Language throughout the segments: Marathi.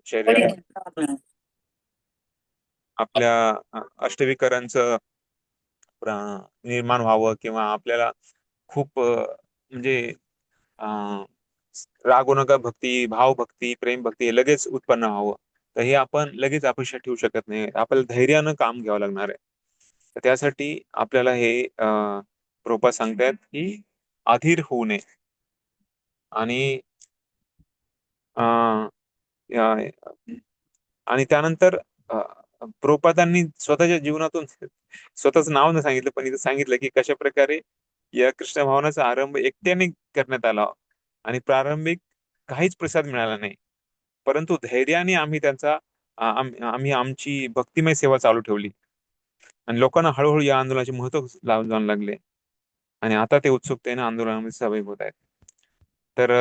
शरीरामध्ये आपल्या अष्टविकारांचं निर्माण व्हावं, किंवा आपल्याला खूप म्हणजे अं, रागवणुका भक्ती, भावभक्ती, प्रेम भक्ती हे लगेच उत्पन्न व्हावं, तर हे आपण लगेच अपेक्षा ठेवू शकत नाही. आपल्याला धैर्यानं काम घ्यावं लागणार आहे. तर त्यासाठी आपल्याला हे प्रोपा सांगतायत की अधीर होऊ नये. आणि अं, अं, आणि त्यानंतर प्रोपादांनी स्वतःच्या जीवनातून स्वतःच नाव न सांगितलं, पण इथं सांगितलं की कशा प्रकारे या कृष्ण भावनाचा आरंभ एकट्याने करण्यात आला, आणि प्रारंभिक काहीच प्रसाद मिळाला नाही, परंतु धैर्याने आम्ही त्यांचा आम्ही आमची भक्तिमय सेवा चालू ठेवली, आणि लोकांना हळूहळू या आंदोलनाचे महत्व जाणू लागले, आणि आता ते उत्सुकतेने आंदोलनामध्ये सहभागी होत आहेत. तर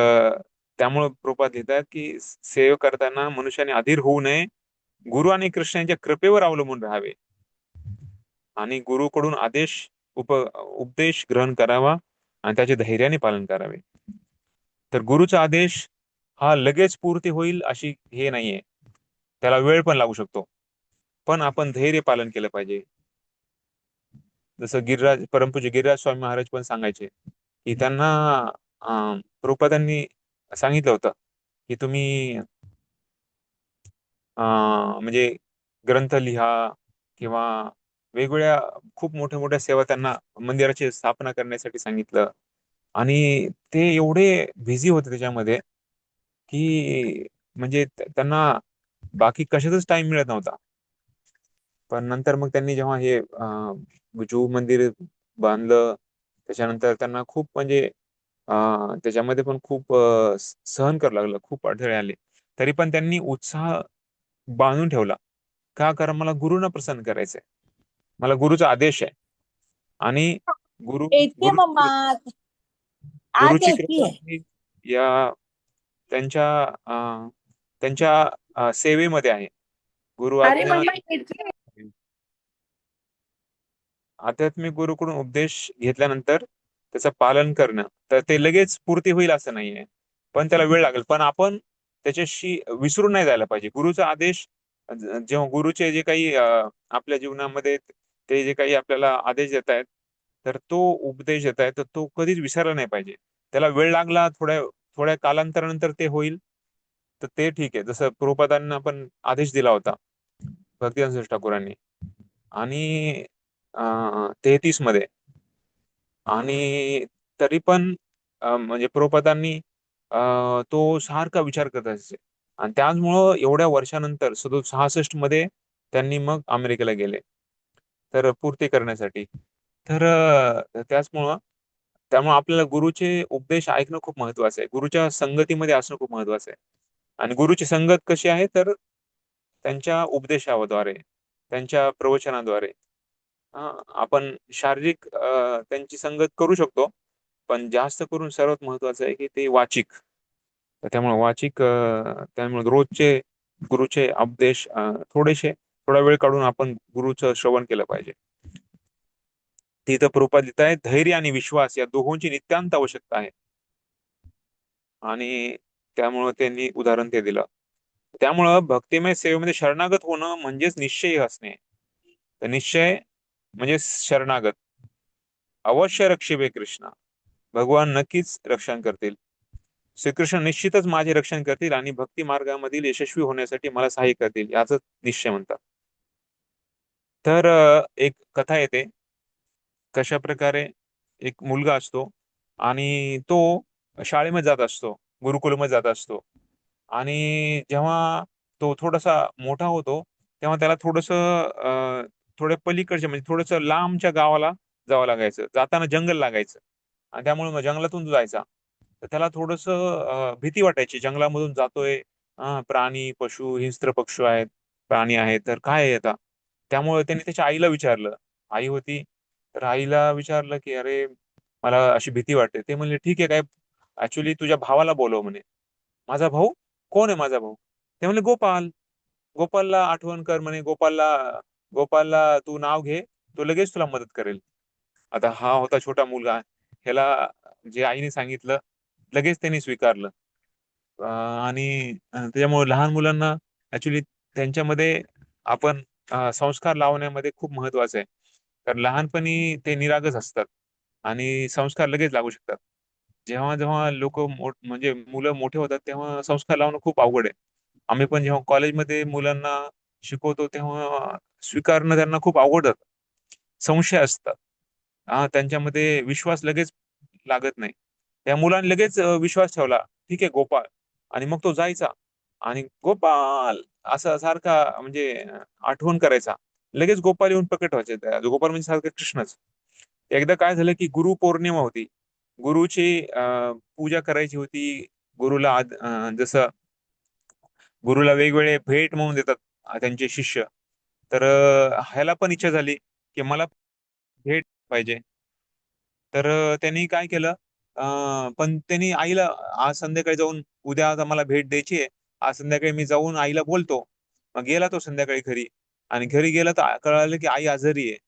त्यामुळे प्रोपात लिहितात की सेवा करताना मनुष्याने अधीर होऊ नये, गुरु आणि कृष्णांच्या कृपेवर अवलंबून राहावे, आणि गुरुकडून उपदेश ग्रहण करावा, आणि त्याचे धैर्याने पालन करावे. तर गुरुचा आदेश हा लगेच पूर्ती होईल अशी हे नाहीये, त्याला वेळ पण लागू शकतो, पण आपण धैर्य पालन केलं पाहिजे. जसं परमपूज्य गिरिराज स्वामी महाराज पण सांगायचे की त्यांना प्रभुपादांनी सांगितलं होतं की तुम्ही म्हणजे ग्रंथ लिहा, किंवा वेगवेगळ्या खूप मोठ्या मोठ्या सेवा, त्यांना मंदिराची स्थापना करण्यासाठी सांगितलं, आणि ते एवढे बिझी होते त्याच्यामध्ये की म्हणजे त्यांना बाकी कशातच टाइम मिळत नव्हता. पण नंतर मग त्यांनी जेव्हा हे जुहू मंदिर बांधलं, त्याच्यानंतर त्यांना खूप म्हणजे त्याच्यामध्ये पण खूप सहन करावं लागलं, खूप अडथळे आले, तरी पण त्यांनी उत्साह बांधून ठेवला. का? कारण मला गुरुना प्रसन्न करायचंय, मला गुरुचा आदेश आहे, आणि गुरु येते गुरुची मम्मा, आज गुरुची कृपा येते. ही या त्यांच्या सेवेमध्ये आहे. गुरु अरे आज्ञा मम्मा येते. आध्यात्मिक गुरुकडून उपदेश घेतल्यानंतर त्याचं पालन करणं, तर ते लगेच पूर्ती होईल असं नाहीये, पण त्याला वेळ लागेल. पण आपण त्याच्याशी विसरून नाही जायला पाहिजे. गुरुचा आदेश जेव्हा गुरुचे जे काही आपल्या जीवनामध्ये ते जे काही आपल्याला आदेश देत आहेत, तर तो उपदेश देत आहे, तर तो कधीच विसरला नाही पाहिजे. त्याला वेळ लागला, थोड्या थोड्या कालांतरानंतर ते होईल, तर ते ठीक आहे. जसं प्रभुपादांना पण आदेश दिला होता भक्तिवेदांत ठाकूरांनी, आणि 33 मध्ये, आणि तरी पण म्हणजे प्रभुपादांनी तो सारखा विचार करत असे, आणि त्याचमुळं एवढ्या वर्षानंतर 66 मध्ये त्यांनी मग अमेरिकेला गेले, तर पूर्ती करण्यासाठी. तर त्याचमुळं त्यामुळे आपल्याला गुरुचे उपदेश ऐकणं खूप महत्वाचं आहे, गुरुच्या संगतीमध्ये असणं खूप महत्वाचं आहे. आणि गुरुची संगत कशी आहे? तर त्यांच्या उपदेशाद्वारे, त्यांच्या प्रवचनाद्वारे. आपण शारीरिक त्यांची संगत करू शकतो, पण जास्त करून सर्वात महत्वाचं आहे की ते वाचिक. तर त्यामुळे त्यामुळे रोजचे गुरुचे उपदेश थोडा वेळ काढून आपण गुरुचं श्रवण केलं पाहिजे. तिथं प्रभुपाद लिहित आहे, धैर्य आणि विश्वास या दोहोंची नितांत आवश्यकता आहे, आणि त्यामुळं त्यांनी उदाहरण ते दिलं. त्यामुळं भक्तिमय सेवेमध्ये शरणागत होणं म्हणजेच निश्चय असणे. तर निश्चय म्हणजे शरणागत. अवश्य रक्षिबे कृष्णा, भगवान नक्कीच रक्षण करतील. श्रीकृष्ण निश्चितच माझे रक्षण करतील, आणि भक्ती मार्गामधील यशस्वी होण्यासाठी मला सहाय्य करतील, याच निश्चय म्हणतात. तर एक कथा येते, कशा प्रकारे एक मुलगा असतो, आणि तो शाळेमध्ये जात असतो, गुरुकुलमध्ये जात असतो, आणि जेव्हा तो थोडासा मोठा होतो, तेव्हा त्याला थोड्या पलीकडच्या म्हणजे थोडस लांबच्या गावाला जावं लागायचं, जाताना जंगल लागायचं, आणि त्यामुळे मग जंगलातून तो जायचा. तर त्याला थोडस भीती वाटायची, जंगलामधून जातोय, प्राणी पशु हिंस्त्र पक्षी आहेत, प्राणी आहेत, तर काय आहे आता. त्यामुळे त्यांनी त्याच्या आईला विचारलं, आई होती, तर आईला विचारलं की अरे मला अशी भीती वाटते. ते म्हणले ठीक आहे, काय ऍक्च्युली तुझ्या भावाला बोलव म्हणे. माझा भाऊ? कोण आहे माझा भाऊ? ते म्हणले गोपाल. गोपालला आठवण कर म्हणे, गोपालला तू नाव घे, तो लगेच तुला मदत करेल. आता हा होता छोटा मुलगा, ह्याला जे आईने सांगितलं लगेच त्यांनी स्वीकारलं. आणि त्याच्यामुळे लहान मुलांना ऍक्च्युली त्यांच्यामध्ये आपण संस्कार लावण्यामध्ये खूप महत्वाचं आहे. कारण लहानपणी ते निरागस असतात आणि संस्कार लगेच लागू शकतात. जेव्हा जेव्हा लोक म्हणजे मुलं मोठे होतात तेव्हा संस्कार लावणं खूप अवघड आहे. आम्ही पण जेव्हा कॉलेजमध्ये मुलांना शिकवतो तेव्हा स्वीकारणं त्यांना खूप अवघड जातं. संशय असतात. त्यांच्यामध्ये विश्वास लगेच लागत नाही. त्या मुलाने लगेच विश्वास ठेवला, ठीक आहे गोपाळ, आणि मग तो जायचा आणि गोपाल असं सारखा म्हणजे आठवण करायचा. लगेच गोपाल येऊन प्रकट व्हायचे. गोपाल म्हणजे सारखं कृष्णच. एकदा काय झालं की गुरु पौर्णिमा होती. गुरुची पूजा करायची होती. जसं गुरुला वेगवेगळे भेट म्हणून देतात त्यांचे शिष्य. तर ह्याला पण इच्छा झाली की मला भेट पाहिजे. तर त्यांनी काय केलं, पण त्यांनी आईला आज संध्याकाळी जाऊन, उद्या आता मला भेट द्यायची आहे, आज संध्याकाळी मी जाऊन आईला बोलतो. मग गेला तो संध्याकाळी घरी, आणि घरी गेला तर कळालं की आई आजारी आहे.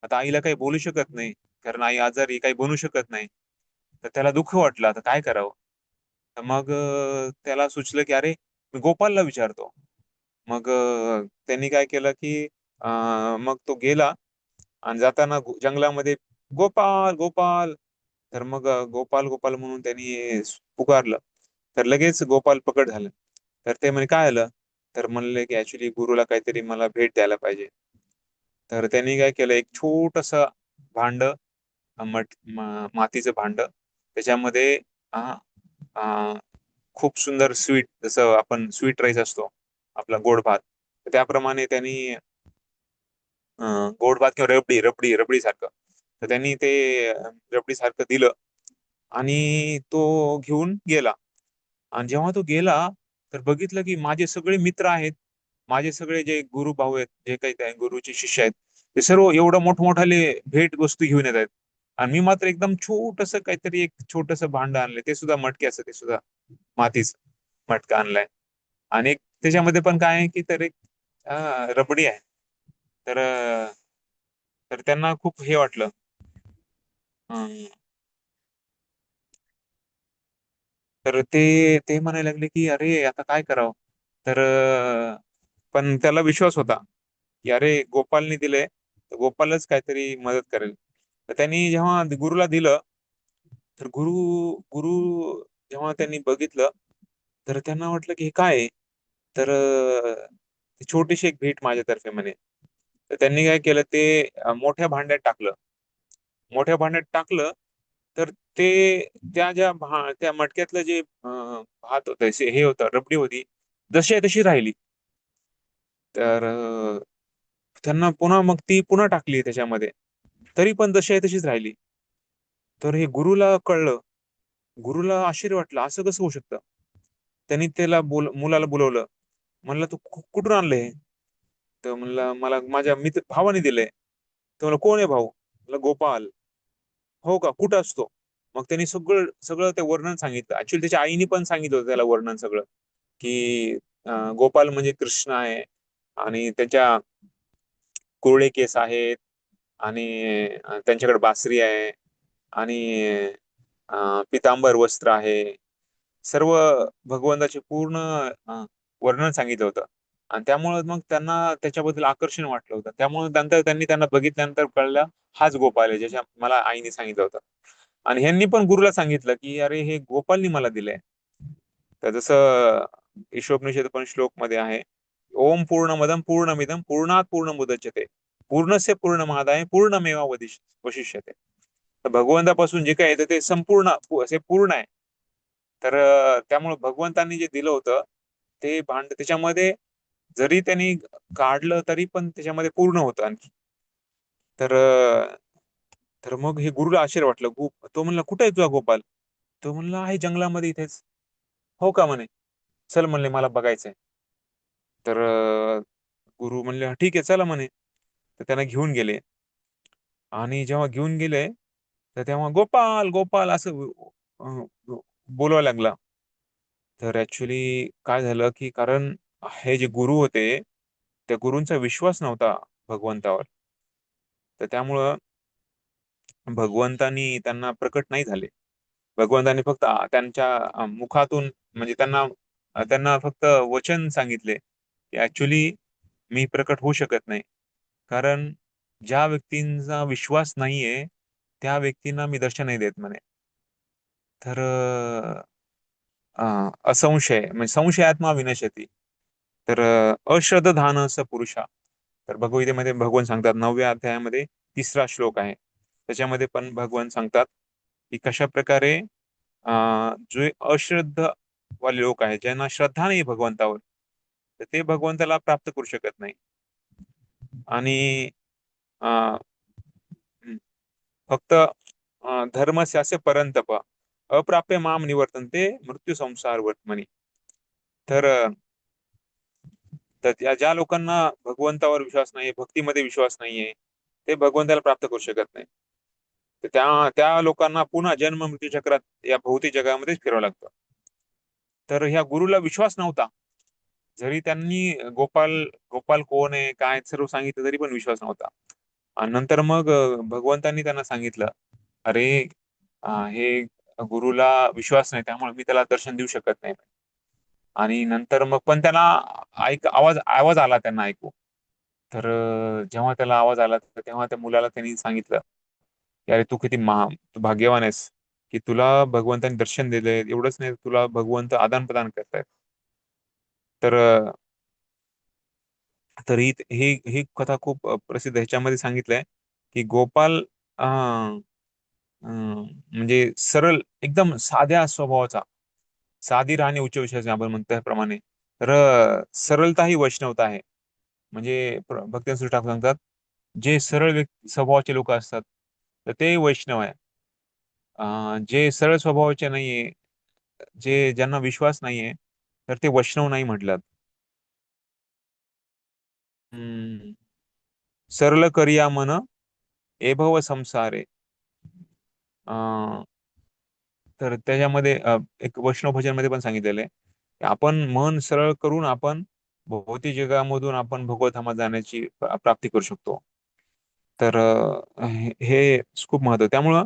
आता आईला काही बोलू शकत नाही, कारण आई आजारी, काही बनू शकत नाही. तर त्याला दुःख वाटलं, आता काय करावं. तर मग त्याला सुचलं की अरे, मी गोपालला विचारतो. मग त्यांनी काय केलं की मग तो गेला आणि जाताना जंगलामध्ये गोपाल गोपाल, तर मग गोपाल गोपाल म्हणून त्यांनी पुकारलं. तर लगेच गोपाल प्रकट झालं. तर ते म्हणे काय आलं. तर म्हणले की ऍक्च्युली गुरुला काहीतरी मला भेट द्यायला पाहिजे. तर त्यांनी काय केलं, एक छोटस भांड, मातीचं भांड, त्याच्यामध्ये अं, अं, खूप सुंदर स्वीट, जसं आपण स्वीट राईस असतो आपला गोड भात, तर त्याप्रमाणे त्यांनी गोड भात किंवा रबडी रबडी रबडी सारखं, तर त्यांनी ते रबडी सारखं दिलं आणि तो घेऊन गेला. आणि जेव्हा तो गेला तर बघितलं की माझे सगळे मित्र आहेत, माझे सगळे जे गुरु भाऊ आहेत, जे काही त्या गुरुचे शिष्य आहेत, ते सर्व एवढं मोठमोठाले भेट वस्तू घेऊन येत आहेत. आणि मी मात्र एकदम छोटस काहीतरी एक छोटस भांड आणलंय, ते सुद्धा मटक्याचं, ते सुद्धा मातीच मटका आणलाय. आणि त्याच्यामध्ये पण काय आहे की तर एक रबडी आहे. तर तर त्यांना खूप हे वाटलं. अं, तर ते ते म्हणायला लागले की अरे आता काय करावं. तर पण त्याला विश्वास होता की अरे गोपालने दिलंय, तर गोपालच काहीतरी मदत करेल. तर त्यांनी जेव्हा गुरुला दिलं, तर गुरु गुरु जेव्हा त्यांनी बघितलं, तर त्यांना वाटलं की हे काय आहे. तर ती छोटीशी एक भेट माझ्यातर्फे म्हणे. तर त्यांनी काय केलं, ते मोठ्या भांड्यात टाकलं. मोठ्या भांड्यात टाकलं तर ते त्या मटक्यातलं जे भात होतं, हे होतं, रबडी होती, जशी आहे तशी राहिली. तर त्यांना पुन्हा मग ती पुन्हा टाकली त्याच्यामध्ये, तरी पण जशी आहे तशीच राहिली. तर हे गुरुला कळलं. गुरुला आश्चर्य वाटलं, असं कसं होऊ शकतं. त्यांनी त्याला मुलाला बोलवलं. म्हणलं तू कुठून आणलं हे. तर म्हणला मला माझ्या मित्र भावाने दिलंय. तर म्हणलं कोण आहे भाऊ. म्हणलं गोपाल. हो का, कुठं असतो. मग त्यांनी सगळं सगळं ते वर्णन सांगितलं. ऍक्च्युली त्याच्या आईने पण सांगितलं होतं त्याला वर्णन सगळं, की गोपाल म्हणजे कृष्ण आहे, आणि त्याच्या कुरळे केस आहेत, आणि त्यांच्याकडे बासरी आहे, आणि पितांबर वस्त्र आहे. सर्व भगवंताचे पूर्ण अ, वर्णन सांगितलं होतं. आणि त्यामुळे मग त्यांना त्याच्याबद्दल आकर्षण वाटलं होतं. त्यामुळे नंतर त्यांनी त्यांना बघितल्यानंतर कळलं, हाच गोपाल आहे ज्याच्या मला आईने सांगितलं होतं. आणि ह्यांनी पण गुरुला सांगितलं की अरे हे गोपालनी मला दिलंय. तर जसं ईशोपनिषद पण श्लोक मध्ये आहे, ओम पूर्णमदम पूर्णमिदम पूर्णात पूर्णमुदच्यते पूर्णस्य पूर्णमादाय पूर्णमेवा वशिष्यते. तर भगवंतापासून जे काय येतं ते संपूर्ण असे पूर्ण आहे. तर त्यामुळे भगवंतांनी जे दिलं होतं ते भांड, त्याच्यामध्ये जरी त्यांनी काढलं तरी पण त्याच्यामध्ये पूर्ण होतं आणखी. तर तर मग हे गुरुला आश्चर्य वाटलं. तो म्हणला कुठे आहे तुझा गोपाल. तो म्हणला आहे जंगलामध्ये इथेच. हो का म्हणे, चल म्हणले मला बघायचंय. तर गुरु म्हणले "हा, ठीक आहे चला म्हणे. तर त्यांना घेऊन गेले. आणि जेव्हा घेऊन गेले तर तेव्हा गोपाल गोपाल असं बोलवायला लागला. तर ऍक्च्युली काय झालं की कारण हे जे गुरु होते, त्या गुरूंचा विश्वास नव्हता भगवंतावर. तर त्यामुळं भगवंतानी त्यांना प्रकट नाही झाले. भगवंतांनी फक्त त्यांच्या मुखातून, म्हणजे त्यांना त्यांना फक्त वचन सांगितले ऍक्च्युली मी प्रकट होऊ शकत नाही. कारण ज्या व्यक्तींचा विश्वास नाहीये त्या व्यक्तींना मी दर्शन नाही देत म्हणे. तर असंशय म्हणजे संशयात्मा विनश्यती. तर अश्रद्धान स पुरुषा. तर भगवद्गीतेमध्ये भगवान सांगतात 9व्या अध्यायामध्ये 3रा श्लोक आहे. त्याच्यामध्ये पण भगवान सांगतात की कशा प्रकारे जे अश्रद्ध वाले लोक आहेत ज्यांना श्रद्धा नाही भगवंतावर, तर ते भगवंताला प्राप्त करू शकत नाही. आणि अं, फक्त धर्मस्यास्य परंतप अप्राप्य माम निवर्तन्ते मृत्यू संसार वर्तमनी. तर तर ज्या लोकांना भगवंतावर विश्वास नाही, भक्तीमध्ये विश्वास नाहीये, ते भगवंताला प्राप्त करू शकत नाही. तर त्या त्या लोकांना पुन्हा जन्म मृत्यू चक्रात या भौतिक जगामध्येच फिरावं लागतं. तर ह्या गुरुला विश्वास नव्हता. जरी त्यांनी गोपाल गोपाल कोण आहे काय सर्व सांगितलं तरी पण विश्वास नव्हता. आणि नंतर मग भगवंतांनी त्यांना सांगितलं, अरे हे गुरुला विश्वास नाही त्यामुळे मी त्याला दर्शन देऊ शकत नाही. आणि नंतर मग पण त्यांना आवाज आवाज आला त्यांना ऐकू. तर जेव्हा त्याला आवाज आला तर तेव्हा त्या मुलाला त्यांनी सांगितलं की अरे तू किती तू भाग्यवान आहेस की तुला भगवंतांनी दर्शन दिलंय. एवढंच नाही, तुला भगवंत आदान प्रदान करतायत. तर तर ही ही कथा खूप प्रसिद्ध. ह्याच्यामध्ये सांगितलंय की गोपाल म्हणजे सरळ एकदम साध्या स्वभावाचा, साधी राहणे उच्च विषयाचे आपण म्हणतो त्याप्रमाणे. तर सरळता ही वैष्णवता आहे. म्हणजे भक्ती ठाकूर सांगतात जे सरळ स्वभावाचे लोक असतात तर ते वैष्णव आहे. जे सरळ स्वभावाचे नाहीये, जे ज्यांना विश्वास नाहीये, तर ते वैष्णव नाही म्हटलात. सरळ करिया मन एभव संसारे. तर त्याच्यामध्ये एक वैष्णव भजन मध्ये पण सांगितलेलं आहे की आपण मन सरळ करून आपण भौतिक जगामधून आपण भगवत धामात जाण्याची प्राप्ती करू शकतो. तर हे खूप महत्व. त्यामुळं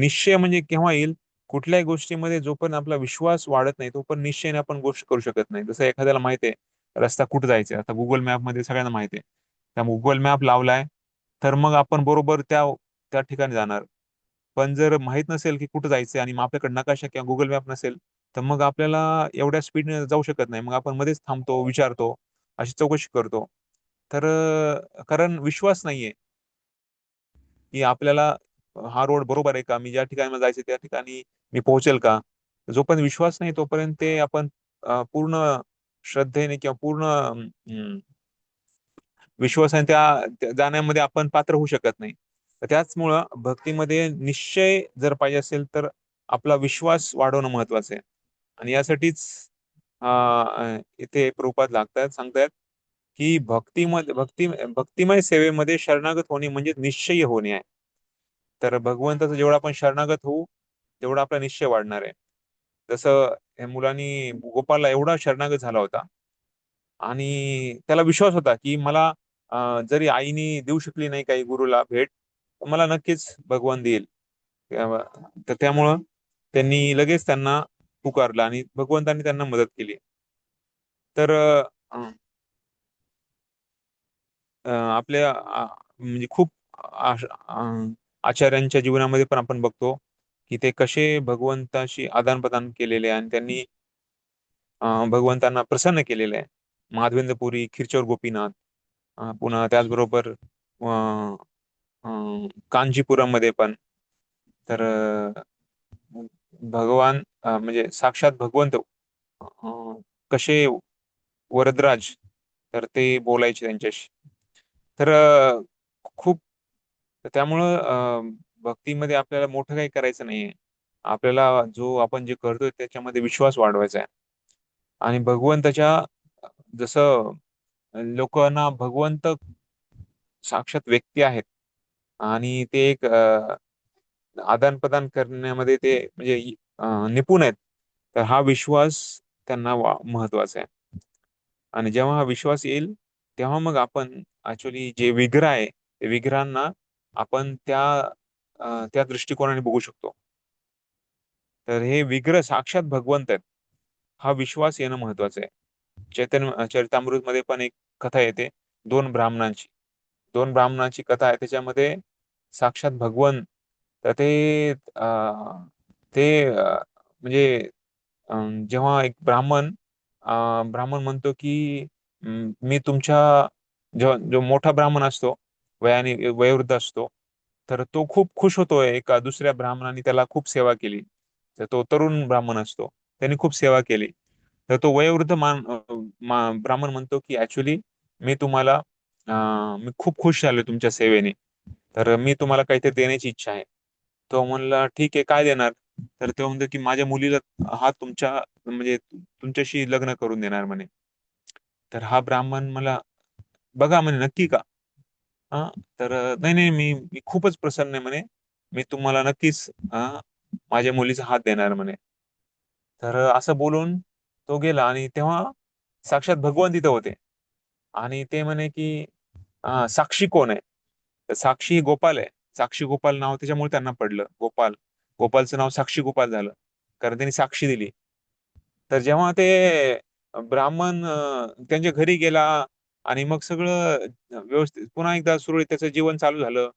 निश्चय म्हणजे केव्हा येईल, कुठल्याही गोष्टीमध्ये जोपर्यंत आपला विश्वास वाढत नाही तोपर्यंत निश्चयाने आपण गोष्ट करू शकत नाही. जसं एखाद्याला माहिती आहे रस्ता कुठं जायचा, आता गुगल मॅप मध्ये सगळ्यांना माहिती आहे. त्या गुगल मॅप लावलाय तर मग आपण बरोबर त्या त्या ठिकाणी जाणार. पण जर माहित नसेल की कुठं जायचंय आणि मग आपल्याकडे नकाशा किंवा गुगल मॅप नसेल तर मग आपल्याला एवढ्या स्पीडने जाऊ शकत नाही. मग आपण मध्येच थांबतो, विचारतो, अशी चौकशी करतो. तर कारण विश्वास नाहीये की आपल्याला हा रोड बरोबर आहे का, मी ज्या ठिकाणी मला जायचं त्या ठिकाणी मी पोहोचेल का. जोपर्यंत विश्वास नाही तोपर्यंत ते आपण पूर्ण श्रद्धेने किंवा पूर्ण विश्वासाने त्या जाण्यामध्ये आपण पात्र होऊ शकत नाही. तर त्याचमुळं भक्तीमध्ये निश्चय जर पाहिजे असेल तर आपला विश्वास वाढवणं महत्वाचं आहे. आणि यासाठीच इथे प्रभुपाद सांगतायत की भक्तिमय सेवेमध्ये शरणागत होणे म्हणजे निश्चय होणे आहे. तर भगवंताचं जेवढं आपण शरणागत होऊ तेवढा आपला निश्चय वाढणार आहे. जसं या मुलांनी गोपालला एवढा शरणागत झाला होता आणि त्याला विश्वास होता की मला जरी आईने देऊ शकली नाही काही गुरुला भेट, तर मला नक्कीच भगवान देईल. तर त्यामुळं त्यांनी लगेच त्यांना पुकारलं आणि भगवंतांनी त्यांना मदत केली. तर आपल्या म्हणजे खूप आचार्यांच्या जीवनामध्ये पण आपण बघतो की ते कसे भगवंताशी आदान प्रदान केलेले आणि त्यांनी भगवंतांना प्रसन्न केलेले आहे. माधवेंद्रपुरी, खिरचोर गोपीनाथ, पुन्हा त्याचबरोबर कांचीपुरम मध्ये पण. तर भगवान म्हणजे साक्षात भगवंत कसे वरदराज, तर ते बोलायचे त्यांच्याशी. तर खूप त्यामुळं भक्तीमध्ये आपल्याला मोठं काही करायचं नाहीये. आपल्याला जो आपण जे करतोय त्याच्यामध्ये विश्वास वाढवायचा आहे. आणि भगवंताच्या जसं लोकांना भगवंत साक्षात व्यक्ती आहेत आणि ते एक आदान प्रदान करण्यामध्ये ते म्हणजे निपुण आहेत. तर हा विश्वास त्यांना महत्वाचा आहे. आणि जेव्हा हा विश्वास येईल तेव्हा मग आपण ऍक्च्युली जे विग्रह आहे ते विग्रहांना आपण त्या दृष्टिकोनाने बघू शकतो. तर हे विग्रह साक्षात भगवंत आहेत, हा विश्वास येणं महत्वाचं आहे. चैतन्य चरितामृत मध्ये पण एक कथा येते दोन ब्राह्मणांची. दोन ब्राह्मणांची कथा आहे त्याच्यामध्ये साक्षात भगवन. तर म्हणजे जेव्हा एक ब्राह्मण म्हणतो की मी तुमच्या जो मोठा ब्राह्मण असतो, वयोवृद्ध असतो, तर तो खूप खुश होतोय एका दुसऱ्या ब्राह्मणाने त्याला खूप सेवा केली. तर तो तरुण ब्राह्मण असतो, त्यांनी खूप सेवा केली. तर तो वयोवृद्ध ब्राह्मण म्हणतो की ऍक्च्युली मी तुम्हाला मी खूप खुश झालो तुमच्या सेवेने, तर मी तुम्हाला काहीतरी देण्याची इच्छा आहे. तो म्हणला ठीक आहे, काय देणार? तर तो म्हणतो की माझ्या मुलीला हा म्हणजे तुमच्याशी लग्न करून देणार म्हणे. तर हा ब्राह्मण मला बघा म्हणे नक्की का? हा. तर नाही नाही, मी खूपच प्रसन्न आहे म्हणे, मी तुम्हाला नक्कीच माझ्या मुलीचा हात देणार म्हणे. तर असं बोलून तो गेला आणि तेव्हा साक्षात भगवान तिथं होते. आणि ते म्हणे की साक्षी कोण आहे? तर साक्षी गोपाल आहे. साक्षी गोपाल नाव त्याच्यामुळे त्यांना पडलं गोपाल. गोपालचं नाव साक्षी गोपाल झालं, कारण त्यांनी साक्षी दिली. तर जेव्हा ते ब्राह्मण त्यांच्या घरी गेला आणि मग सगळं व्यवस्थित पुन्हा एकदा सुरळीत त्याचं जीवन चालू झालं.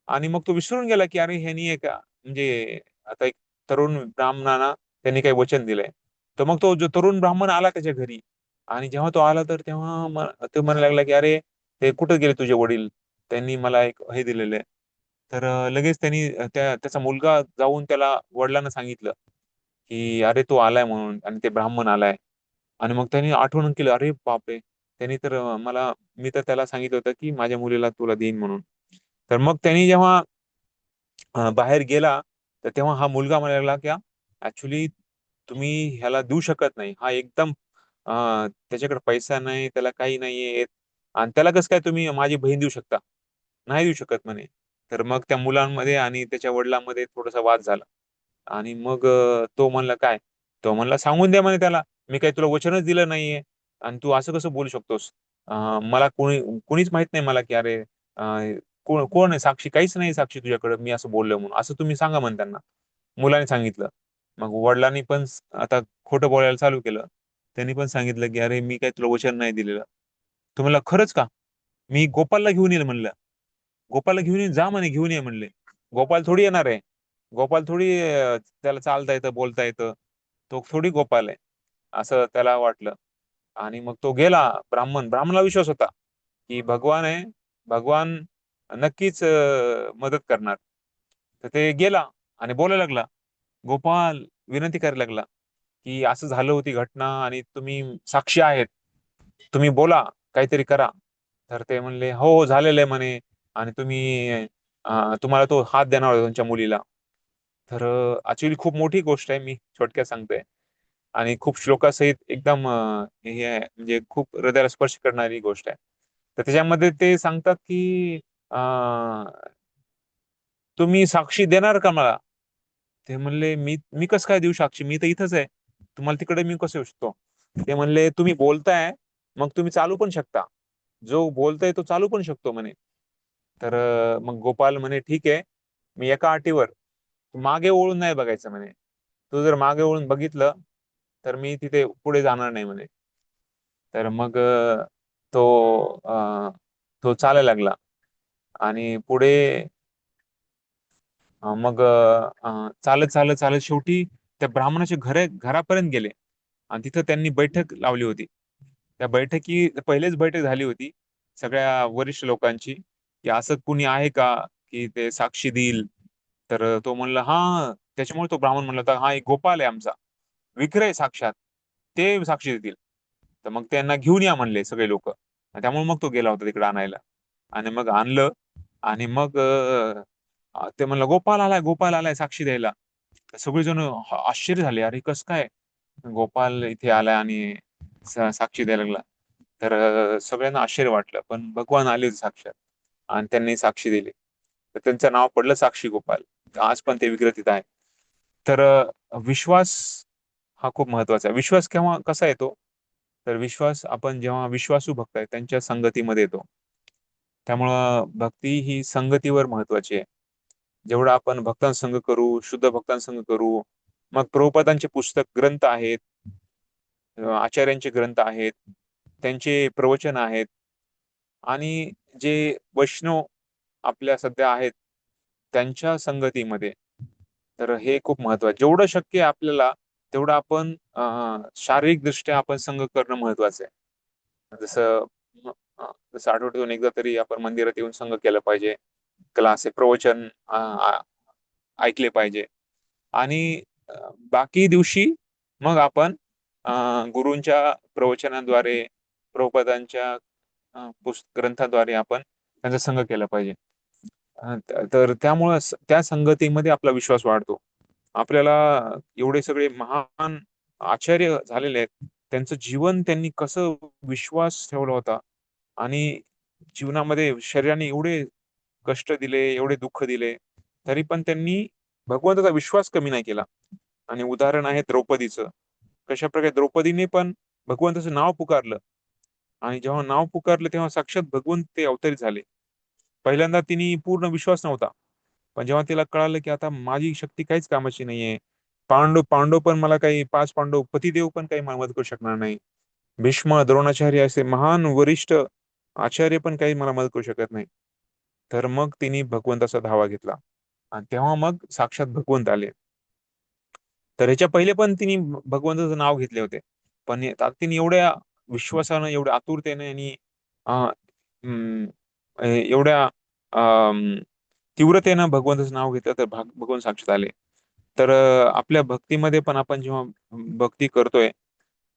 आणि मग तो विसरून गेला की अरे ह्यानी एक म्हणजे आता एक तरुण ब्राह्मणाला त्यांनी काही वचन दिलंय. तर मग तो जो तरुण ब्राह्मण आला त्याच्या घरी, आणि जेव्हा तो आला तर तेव्हा तो म्हणायला लागला की अरे ते कुठे गेले तुझे वडील? त्यांनी मला एक हे दिलेलं आहे. तर लगेच त्यांनी त्याचा मुलगा जाऊन त्याला वडिलांना सांगितलं की अरे तो आलाय म्हणून, आणि ते ब्राह्मण आलाय. आणि मग त्यांनी आठवण केलं, अरे बापरे, त्यांनी तर मी तर त्याला सांगितलं होतं की माझ्या मुलीला तुला देईन म्हणून. तर मग त्यांनी जेव्हा बाहेर गेला, तर तेव्हा हा मुलगा म्हणायला लागला की ऍक्च्युली तुम्ही ह्याला देऊ शकत नाही, हा एकदम त्याच्याकडे पैसा नाही, त्याला काही नाहीये, आणि त्याला कसं काय तुम्ही माझी बहीण देऊ शकता? नाही देऊ शकत म्हणे. तर मग त्या मुलांमध्ये आणि त्याच्या वडिलांमध्ये थोडासा वाद झाला. आणि मग तो म्हणला काय? तो म्हणला सांगून द्या म्हणे त्याला, मी काही तुला वचनच दिलं नाहीये, आणि तू असं कसं बोलू शकतोस? मला कुणीच माहित नाही मला की अरे कोण कोण आहे साक्षी? काहीच नाही साक्षी तुझ्याकडे, मी असं बोललो म्हणून असं तुम्ही सांगा म्हणे त्यांना. मुलाने सांगितलं. मग वडिलांनी पण आता खोटं बोलायला चालू केलं. त्यांनी पण सांगितलं की अरे मी काही तुला वचन नाही दिलेलं. तो म्हणला खरंच का? मी गोपालला घेऊन येईल म्हणलं. गोपालला घेऊन ये, जा म्हणे, घेऊन ये म्हणले. गोपाल थोडी येणार आहे. गोपाल थोडी त्याला चालता येतं, बोलता येतं. तो थोडी गोपाल आहे, असं त्याला वाटलं. आणि मग तो गेला. ब्राह्मणाला विश्वास होता की भगवान आहे, भगवान नक्कीच मदत करणार. तर ते गेला आणि बोलायला लागला. गोपाल विनंती करायला लागला की असं झालं होती घटना आणि तुम्ही साक्षी आहेत, तुम्ही बोला, काहीतरी करा. तर ते म्हणले हो हो झालेलं आहे म्हणे, आणि तुम्हाला तो हात देणार होता तुमच्या मुलीला. तर ऍक्च्युली खूप मोठी गोष्ट आहे, मी थोडक्यात सांगतोय. आणि खूप श्लोकासहित एकदम हे आहे, म्हणजे खूप हृदयाला स्पर्श करणारी गोष्ट आहे. तर त्याच्यामध्ये ते सांगतात की तुम्ही साक्षी देणार का मला? ते म्हणले मी कसं काय देऊ साक्षी, मी तर इथंच आहे, तुम्हाला तिकडे मी कसं येऊ शकतो? ते म्हणले तुम्ही बोलताय, मग तुम्ही चालू पण शकता, जो बोलतोय तो चालू पण शकतो म्हणे. तर मग गोपाल म्हणे ठीक आहे, मी एका अटीवर, मागे वळून नाही बघायचं म्हणे. तू जर मागे वळून बघितलं तर मी तिथे पुढे जाणार नाही म्हणे. तर मग अं, तो चालायला लागला आणि पुढे मग चालत चालत चालत शेवटी त्या ब्राह्मणाच्या घरापर्यंत गेले. आणि तिथं त्यांनी बैठक लावली होती. त्या पहिलेच बैठक झाली होती सगळ्या वरिष्ठ लोकांची, की असं कुणी आहे का की ते साक्षी देईल? तर तो म्हणला हा. त्याच्यामुळे तो ब्राह्मण म्हणला होता हा एक गोपाल आहे आमचा, विक्रय साक्षात, ते साक्षी देतील. तर मग त्यांना घेऊन या म्हणले सगळे लोक. त्यामुळे मग तो गेला होता तिकडे आणायला. आणि मग आणलं. आणि मग ते म्हणलं गोपाल आलाय साक्षी द्यायला. तर सगळेजण आश्चर्य झाले, अरे कस काय गोपाल इथे आलाय आणि साक्षी द्यायला लागला? तर सगळ्यांना आश्चर्य वाटलं, पण भगवान आले होते साक्षात आणि त्यांनी साक्षी दिली. तर त्यांचं नाव पडलं साक्षी गोपाल. आज पण ते विग्रह आहे. तर विश्वास हा खूप महत्वाचा आहे. विश्वास केव्हा कसा येतो? तर विश्वास आपण जेव्हा विश्वासू भक्त आहेत त्यांच्या संगतीमध्ये येतो. त्यामुळं भक्ती ही संगतीवर महत्वाची आहे. जेवढं आपण भक्तांसंग करू, शुद्ध भक्तांसंग करू. मग प्रभुपादांचे पुस्तक ग्रंथ आहेत, आचार्यांचे ग्रंथ आहेत, त्यांचे प्रवचन आहेत, आणि जे वैष्णव आपल्या सध्या आहेत त्यांच्या संगतीमध्ये. तर हे खूप महत्वाचं, जेवढं शक्य आहे आपल्याला तेवढं आपण शारीरिक दृष्ट्या आपण संग करणं महत्वाचं आहे. जसं जसं आठवड्यातून एकदा तरी आपण मंदिरात येऊन संग केलं पाहिजे, क्लास प्रवचन ऐकले पाहिजे. आणि बाकी दिवशी मग आपण गुरूंच्या प्रवचनाद्वारे, प्रभुपादांच्या ग्रंथाद्वारे आपण त्यांचा संग केला पाहिजे. तर त्यामुळं त्या संगतीमध्ये आपला विश्वास वाढतो. आपल्याला एवढे सगळे महान आचार्य झालेले आहेत, त्यांचं जीवन त्यांनी कसं विश्वास ठेवला होता, आणि जीवनामध्ये शरीराने एवढे कष्ट दिले, एवढे दुःख दिले, तरी पण त्यांनी भगवंताचा विश्वास कमी नाही केला. आणि उदाहरण आहे द्रौपदीचं. कशा प्रकारे द्रौपदीने पण भगवंताचं नाव पुकारलं, आणि जेव्हा नाव पुकारलं तेव्हा साक्षात भगवंत ते अवतरित झाले. पहिल्यांदा तिने पूर्ण विश्वास नव्हता, पण जेव्हा तिला कळालं की आता माझी शक्ती काहीच कामाची नाहीये, पांडव पांडव पण मला काही, 5 पांडव पतिदेव पण काही मदत करू शकणार नाही, भीष्म द्रोणाचार्य असे महान वरिष्ठ आचार्य पण काही मला मदत करू शकत नाही, तर मग तिने भगवंताचा धावा घेतला, आणि तेव्हा मग साक्षात भगवंत आले. तर ह्याच्या पहिले पण तिने भगवंताचं नाव घेतले होते, पण तिने एवढ्या विश्वासानं, एवढ्या आतुरतेने, आणि एवढ्या तीव्रतेनं भगवंताचं नाव घेतलं, तर भगवान साक्षात आले. तर आपल्या भक्तीमध्ये पण आपण जेव्हा भक्ती करतोय,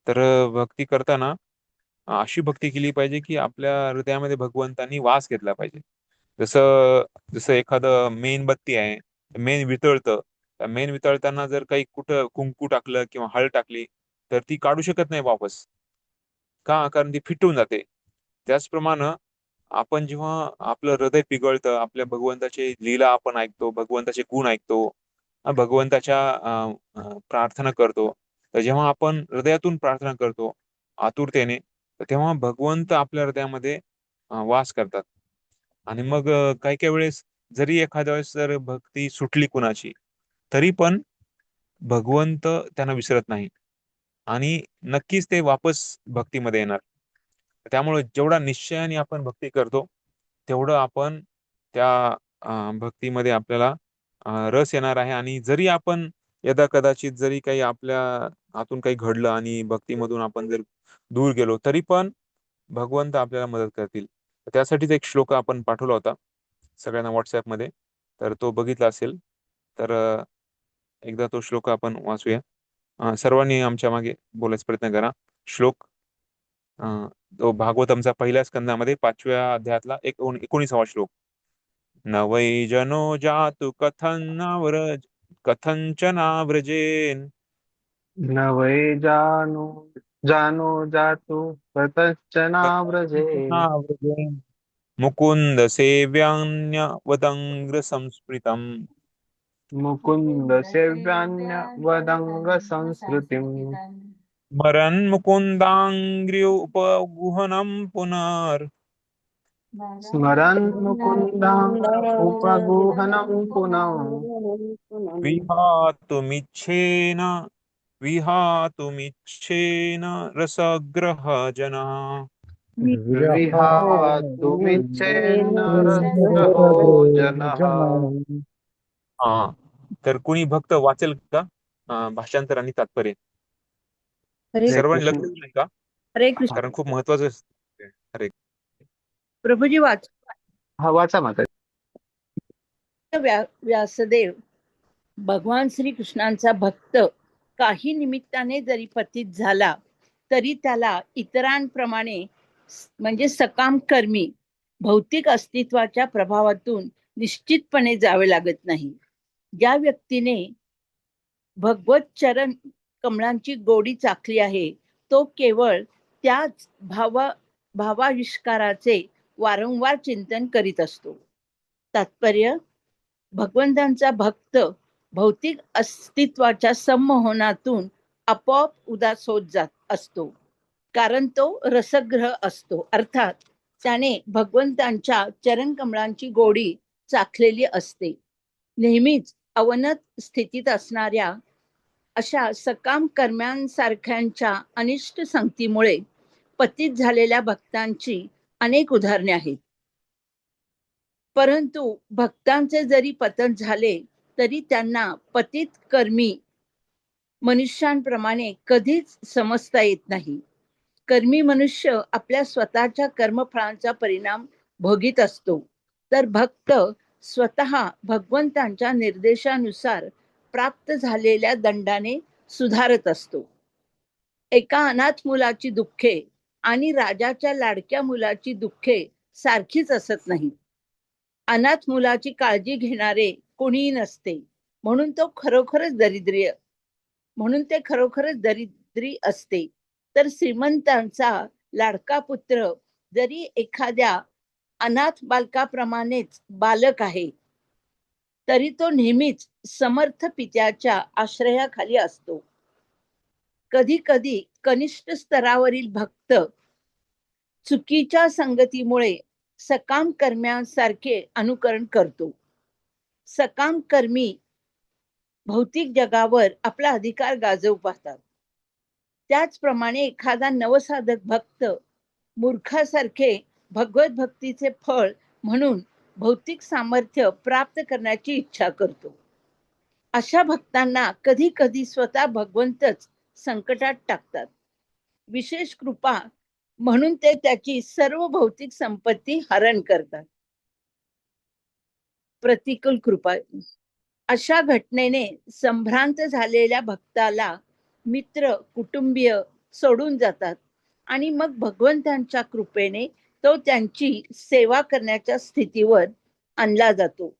तर भक्ती करताना अशी भक्ती केली पाहिजे की आपल्या हृदयामध्ये भगवंतांनी वास घेतला पाहिजे. जसं जसं एखादं मेणबत्ती आहे, मेण वितळतं, मेण वितळताना जर काही कुठं कुंकू टाकलं किंवा हळद टाकली, तर ती काढू शकत नाही वापस. का? कारण ती फिटून जाते. त्याचप्रमाणे आपण जेव्हा आपलं हृदय पिघळतं, आपल्या भगवंताची लीला आपण ऐकतो, भगवंताचे गुण ऐकतो, भगवंताच्या प्रार्थना करतो, तर जेव्हा आपण हृदयातून प्रार्थना करतो आतुरतेने, तर तेव्हा भगवंत आपल्या हृदयामध्ये वास करतात. आणि मग काही काही वेळेस जरी एखाद्या वेळेस जर भक्ती सुटली कुणाची, तरी पण भगवंत त्यांना विसरत नाही, आणि नक्कीच ते वापस भक्तीमध्ये येणार. त्यामुळे जेवढा निश्चयाने आपण भक्ती करतो, तेवढं आपण त्या भक्तीमध्ये आपल्याला रस येणार आहे. आणि जरी आपण यदा कदाचित जरी काही आपल्या हातून काही घडलं आणि भक्तीमधून आपण जर दूर गेलो, तरी पण भगवंत आपल्याला मदत करतील. त्यासाठीच एक श्लोक आपण पाठवला होता सगळ्यांना व्हॉट्सअपमध्ये, तर तो बघितला असेल तर एकदा तो श्लोक आपण वाचूया. सर्वांनी आमच्या मागे बोलायचा प्रयत्न करा. श्लोक तो भागवतमचा पहिल्या स्कंदामध्ये 5व्या अध्यायातला 19वा श्लोक. न वै जनो जातु कथंचनाव्रजेन न वै जानो जानो जातु कतश्चनाव्रजेन् कथंचनाव्रजेन मुकुंद सेव्यान्य वदंग्र संस्मृतम् मुकुन्द सेव्यान्य वदंग संस्कृतिम् स्मरन् मुकुन्दाङ्घ्र्युपगुहनं पुनर् स्मरन् मुकुन्दां उपगुहनं पुनः विहातुमिच्छेन विहातुमिच्छेन रसग्रह जनः. विहातुमिच्छेन्न रसग्रहो जनः. हा, तर कुणी भक्त वाचेल का भाषांतर आणि तात्पर्य? हरे सर्वांनी कृष्ण. लक्ष दिलं का? हरे कृष्ण. कारण खूप महत्वाचं आहे. अरे प्रभुजी वाच. हा वाचा माता. व्यासदेव भगवान श्रीकृष्णांचा भक्त काही निमित्ताने जरी पतित झाला, तरी त्याला इतरांप्रमाणे म्हणजे सकाम कर्मी भौतिक अस्तित्वाच्या प्रभावातून निश्चितपणे जावे लागत नाही. ज्या व्यक्तीने भगवत चरण कमळांची गोडी चाखली आहे, तो केवळ त्याच भावाविष्काराचे वारंवार चिंतन करीत असतो. तात्पर्य: भगवंतांचा भक्त भौतिक अस्तित्वाच्या संमोहनातून आपोआप उदास होत जात असतो, कारण तो रसग्रह असतो. अर्थात त्याने भगवंतांच्या चरणकमळांची गोडी चाखलेली असते. नेहमीच अवनत स्थितीत असणाऱ्या अशा सकाम कर्म्यांसारख्यांच्या अनिष्ट संगतीमुळे पतित झालेल्या भक्तांची अनेक उदाहरणे आहेत. परंतु भक्तांचे जरी पतन झाले तरी त्यांना पतित कर्मी मनुष्यांप्रमाणे कधीच समजता येत नाही. कर्मी मनुष्य आपल्या स्वतःच्या कर्मफळांचा परिणाम भोगीत असतो, तर भक्त स्वतः भगवंतांच्या निर्देशानुसार प्राप्त झालेल्या दंडाने सुधारत असतो. एका अनाथ मुलाची दुःखे आणि राजाच्या लाडक्या मुलाची दुःखे सारखीच असत नाहीत. अनाथ मुलाची काळजी घेणारे कोणीही नसते, म्हणून ते खरोखरच दरिद्री असते. तर श्रीमंतांचा लाडका पुत्र जरी एखाद्या अनाथ बालकाप्रमाणेच बालक आहे, तरी तो नेहमीच समर्थ पित्याच्या आश्रयाखाली असतो. कधी कधी कनिष्ठ स्तरावरील भक्त चुकीच्या संगतीमुळे सकाम कर्म्यांसारखे अनुकरण करतो. सकाम कर्मी भौतिक जगावर आपला अधिकार गाजवू पाहतात. त्याचप्रमाणे एखादा नवसाधक भक्त मूर्खासारखे भगवत भक्तीचे फळ म्हणून भौतिक सामर्थ्य प्राप्त करण्याची इच्छा करतो. अशा भक्तांना कधी कधी स्वतः भगवंतच संकटात टाकतात. विशेष कृपा म्हणून ते त्याची सर्व भौतिक संपत्ती हरण करतात. प्रतिकूल कृपा. अशा घटनेने संभ्रांत झालेल्या भक्ताला मित्र कुटुंबीय सोडून जातात आणि मग भगवंतांच्या कृपेने तो त्यांची सेवा करण्याच्या स्थितीवर आणला जातो.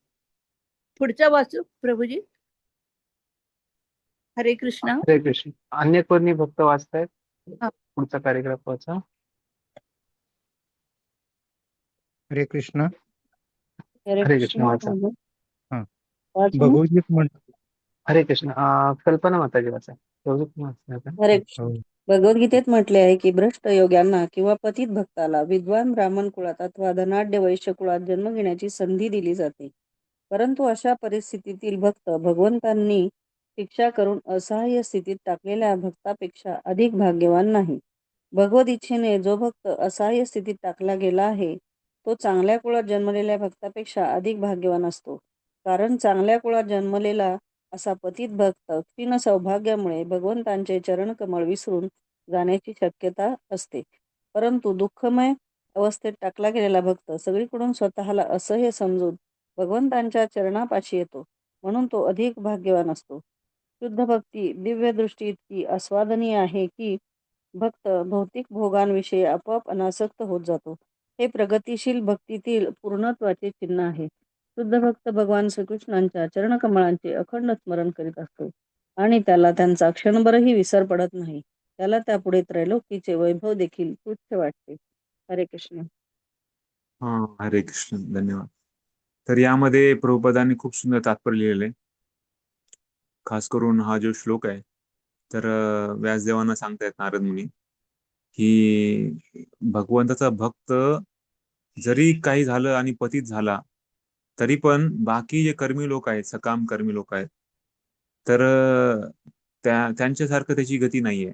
पुढचा वाचू प्रभूजी. हरे कृष्ण. हरे कृष्ण. अन्य कोणी भक्त वाचतायत? हा. पुढचा पॅरेग्राफ वाचा. हरे कृष्ण. हरे कृष्ण वाचा. भगवद्गीत म्हण हरे कृष्ण. कल्पना माताजी वाचा. भगवद्गीता हरे वाचा. हो. भगवद्गीतेत म्हटले आहे की भ्रष्ट योग्यांना किंवा पतित भक्ताला विद्वान ब्राह्मण कुळात अथवा धनाढ्य वैश्य कुळात जन्म घेण्याची संधी दिली जाते. परंतु अशा परिस्थितीतील भक्त भगवंतांनी शिक्षा करून असहाय्य स्थितीत टाकलेल्या भक्तापेक्षा अधिक भाग्यवान नाही. भगवत इच्छेने जो भक्त असहाय्य स्थितीत टाकला गेला आहे तो चांगल्या कुळात जन्मलेल्या भक्तापेक्षा अधिक भाग्यवान असतो. कारण चांगल्या कुळात जन्मलेला असा पतित भक्त क्षीण सौभाग्यामुळे भगवंतांचे चरणकमळ विसरून जाण्याची शक्यता असते. परंतु दुःखमय अवस्थेत टाकला गेलेला भक्त सगळीकडून स्वतःला असह्य समजून भगवंतांच्या चरणापाशी येतो, म्हणून तो अधिक भाग्यवान असतो. शुद्ध भक्ती दिव्य दृष्टी इतकी आस्वादनीय आहे की भक्त भौतिक भोगांविषयी आपोआप अनासक्त होत जातो. हे प्रगतिशील भक्तीतील पूर्णत्वाचे चिन्ह आहे. शुद्ध भक्त भगवान श्रीकृष्णांच्या चरणकमळांचे अखंड स्मरण करीत असतो आणि त्याला त्यांचा क्षणभरही विसर पडत नाही. त्याला त्यापुढे त्रैलोकीचे वैभव देखील तुच्छ वाटते. हरे कृष्ण. हा, हरे कृष्ण. धन्यवाद. तर यामध्ये प्रभुपदांनी खूप सुंदर तात्पर्य लिहिलेलं आहे. खास करून हा जो श्लोक आहे, तर व्यासदेवांना सांगतायत नारद मुनी की भगवंताचा भक्त जरी काही झालं आणि पतित झाला तरी पण बाकी जे कर्मी लोक आहेत, सकाम कर्मी लोक आहेत, तर त्यांच्यासारखं त्याची गती नाहीये.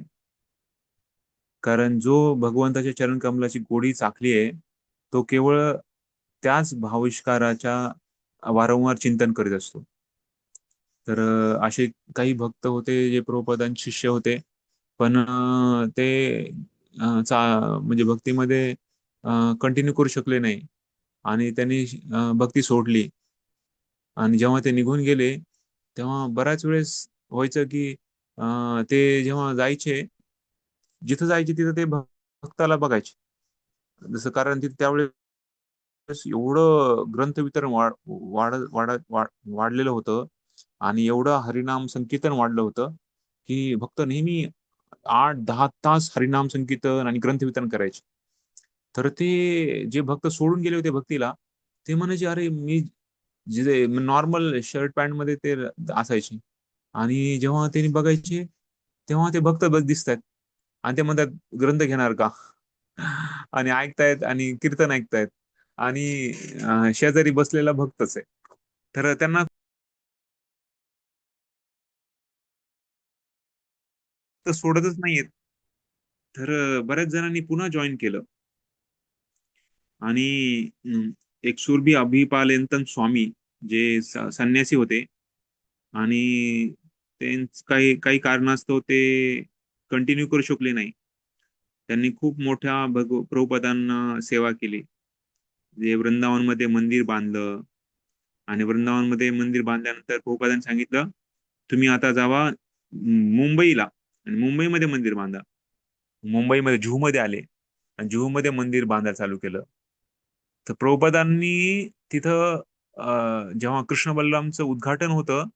कारण जो भगवंताच्या चरण कमलाची गोडी चाखली आहे तो केवळ त्याच भाविष्काराच्या वारंवार चिंतन करीत असतो. तर असे काही भक्त होते जे प्रभुपादांचे शिष्य होते, पण ते म्हणजे भक्तीमध्ये कंटिन्यू करू शकले नाही आणि त्यांनी भक्ती सोडली. आणि जेव्हा ते निघून गेले तेव्हा बऱ्याच वेळेस व्हायचं की ते जेव्हा जायचे, जिथं जायचे तिथं ते भक्ताला बघायचे. जसं कारण तिथे त्यावेळेस एवढं ग्रंथ वितरण वाढलेलं होतं आणि एवढं हरिनाम संकीर्तन वाढलं होतं की भक्त नेहमी 8-10 तास हरिनाम संकीर्तन आणि ग्रंथ वितरण करायचे. तर ते जे भक्त सोडून गेले होते भक्तीला, ते म्हणायचे, अरे मी जे नॉर्मल शर्ट पॅन्ट मध्ये ते असायचे आणि जेव्हा त्यांनी बघायचे तेव्हा ते भक्त दिसतात आणि ते म्हणतात ग्रंथ घेणार का आणि ऐकतायत आणि कीर्तन ऐकतायत आणि शेजारी बसलेला भक्तच आहे. तर त्यांना भक्त सोडतच नाहीयेत. तर बऱ्याच जणांनी पुन्हा जॉईन केलं. आणि एक सुरभी अभिपालयंतन स्वामी जे संन्यासी होते आणि काही काही कारणास्तव ते कंटिन्यू करू शकले नाही. त्यांनी खूप मोठ्या प्रभुपदांना सेवा केली. जे वृंदावनमध्ये मंदिर बांधलं आणि वृंदावनमध्ये मंदिर बांधल्यानंतर प्रभुपादांनी सांगितलं तुम्ही आता जावा मुंबईला आणि मुंबईमध्ये मंदिर बांधा. मुंबईमध्ये जुहूमध्ये आले आणि जुहूमध्ये मंदिर बांधायला चालू केलं. तर प्रभुपादांनी तिथं जेव्हा कृष्ण बलरामचं उद्घाटन होतं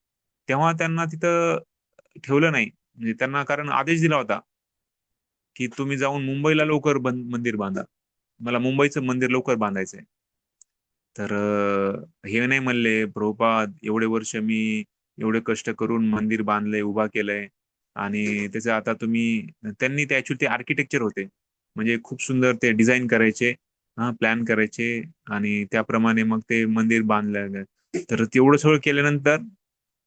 तेव्हा त्यांना तिथं ठेवलं नाही. म्हणजे त्यांना कारण आदेश दिला होता की तुम्ही जाऊन मुंबईला लवकर मंदिर बांधा. मला मुंबईचं मंदिर लवकर बांधायचंय. तर हे नाही म्हणले प्रभुपाद एवढे वर्ष मी एवढे कष्ट करून मंदिर बांधलंय उभा केलंय आणि त्याचं आता तुम्ही त्यांनी ते ऍक्च्युली ते आर्किटेक्चर होते. म्हणजे खूप सुंदर ते डिझाईन करायचे, प्लॅन करायचे आणि त्याप्रमाणे मग ते मंदिर बांधलं. तर तेवढं सगळं केल्यानंतर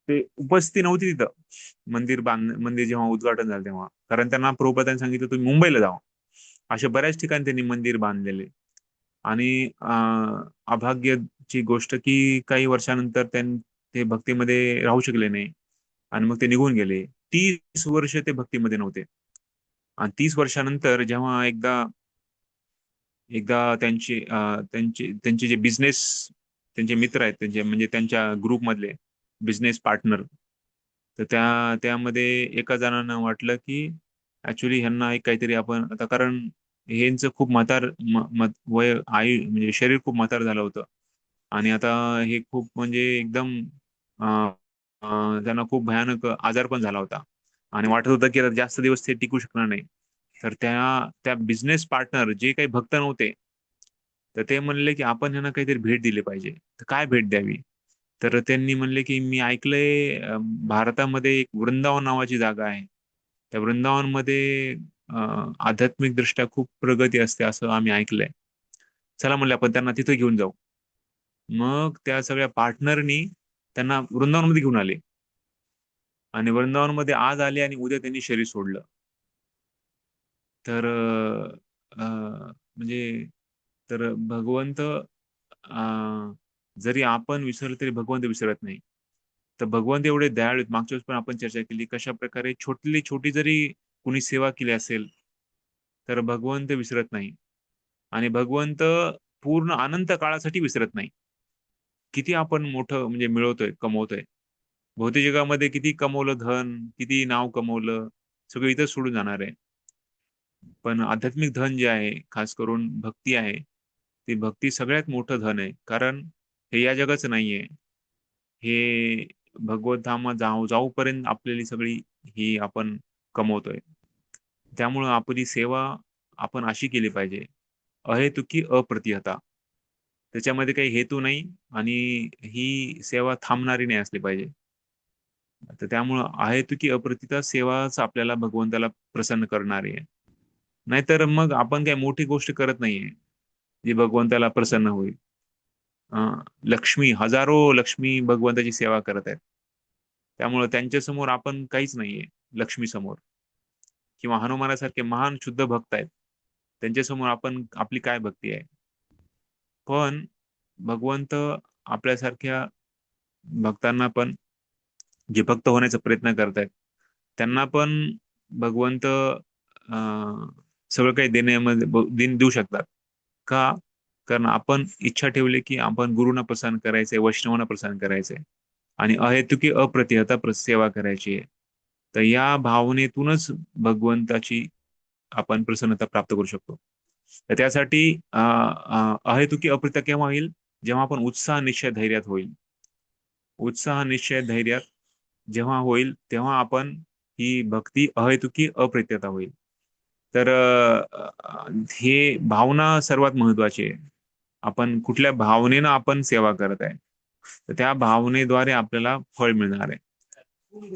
ते उपस्थिती नव्हती तिथं मंदिर जेव्हा उद्घाटन झालं तेव्हा. कारण त्यांना प्रभुपादांनी सांगितलं तुम्ही मुंबईला जावा. अशा बऱ्याच ठिकाणी त्यांनी मंदिर बांधलेले. आणि अभाग्याची गोष्ट की काही वर्षानंतर ते भक्तीमध्ये राहू शकले नाही आणि मग ते निघून गेले. 30 वर्ष ते भक्तीमध्ये नव्हते. आणि 30 वर्षानंतर जेव्हा एकदा एकदा त्यांचे जे बिझनेस त्यांचे मित्र आहेत त्यांचे म्हणजे त्यांच्या ग्रुपमधले बिझनेस पार्टनर, तर त्यामध्ये एका जणांना वाटलं की ऍक्च्युली ह्यांना एक काहीतरी आपण आता, कारण ह्यांचं खूप वय म्हणजे शरीर खूप म्हातार झालं होतं आणि आता हे खूप म्हणजे एकदम त्यांना खूप भयानक आजार पण झाला होता आणि वाटत होतं की आता जास्त दिवस ते टिकू शकणार नाही. तर त्या बिझनेस पार्टनर जे काही भक्त नव्हते तर ते म्हणले की आपण ह्यांना काहीतरी भेट दिली पाहिजे. तर काय भेट द्यावी? तर त्यांनी म्हणले की मी ऐकलंय भारतामध्ये एक वृंदावन नावाची जागा आहे. त्या वृंदावनमध्ये आध्यात्मिक दृष्ट्या खूप प्रगती असते असं आम्ही ऐकलंय. चला म्हणले आपण त्यांना तिथे घेऊन जाऊ. मग त्या सगळ्या पार्टनरनी त्यांना वृंदावनमध्ये घेऊन आले आणि वृंदावनमध्ये आज आले आणि उद्या त्यांनी शरीर सोडलं. तर म्हणजे तर भगवंत जरी आपण विसरलो तरी भगवंत विसरत नाही. तर भगवंत एवढे दयाळू आहेत. मागच्या वेळेस पण आपण चर्चा केली कशा प्रकारे छोटी जरी कुणी सेवा केली असेल तर भगवंत विसरत नाही आणि भगवंत पूर्ण अनंत काळासाठी विसरत नाही. किती आपण मोठं म्हणजे मिळवतोय, कमवतोय. भौतिक जगामध्ये किती कमवलं धन, किती नाव कमवलं, सगळं इथं सोडून जाणार आहे. पण आध्यात्मिक धन जे आहे, खास करून भक्ती आहे, ती भक्ती सगळ्यात मोठं धन आहे. कारण हे या जगाचं नाहीये. हे भगवत धामात जाऊपर्यंत आपल्याली सगळी ही आपण कमवतोय. त्यामुळं आपली सेवा आपण अशी केली पाहिजे, अहेतुकी अप्रतिहता. त्याच्यामध्ये काही हेतू नाही आणि ही सेवा थांबणारी नाही असली पाहिजे. तर त्यामुळं अहेतुकी अप्रतिता सेवाच आपल्याला भगवंताला प्रसन्न करणारी आहे. नाहीतर मग आपण काही मोठी गोष्ट करत नाहीये जी भगवंताला प्रसन्न होईल. हजारो लक्ष्मी भगवंताची सेवा करत आहेत. त्यामुळे त्यांच्या समोर आपण काहीच नाहीये लक्ष्मी समोर. किंवा हनुमानासारखे महान शुद्ध भक्त आहेत, त्यांच्या समोर आपण आपली काय भक्ती आहे? पण भगवंत आपल्यासारख्या भक्तांना पण जे भक्त होण्याचा प्रयत्न करतायत त्यांना पण भगवंत सगळं काही देण्यामध्ये देऊ शकतात. का? कारण आपण इच्छा ठेवली की आपण गुरुना प्रसन्न करायचंय, वैष्णवांना प्रसन्न करायचंय आणि अहेतुकी अप्रतिहता सेवा करायची आहे. तर या भावनेतूनच भगवंताची आपण प्रसन्नता प्राप्त करू शकतो. तर त्यासाठी अहेतुकी अप्रतिहता केव्हा होईल? जेव्हा आपण उत्साह निश्चय धैर्यात होईल. उत्साह निश्चय धैर्यात जेव्हा होईल तेव्हा आपण ही भक्ती अहेतुकी अप्रतिहता होईल. तर हे भावना सर्वात महत्वाची आहे. आपण कुठल्या भावनेनं आपण सेवा करत आहे तर त्या भावनेद्वारे आपल्याला फळ मिळणार आहे.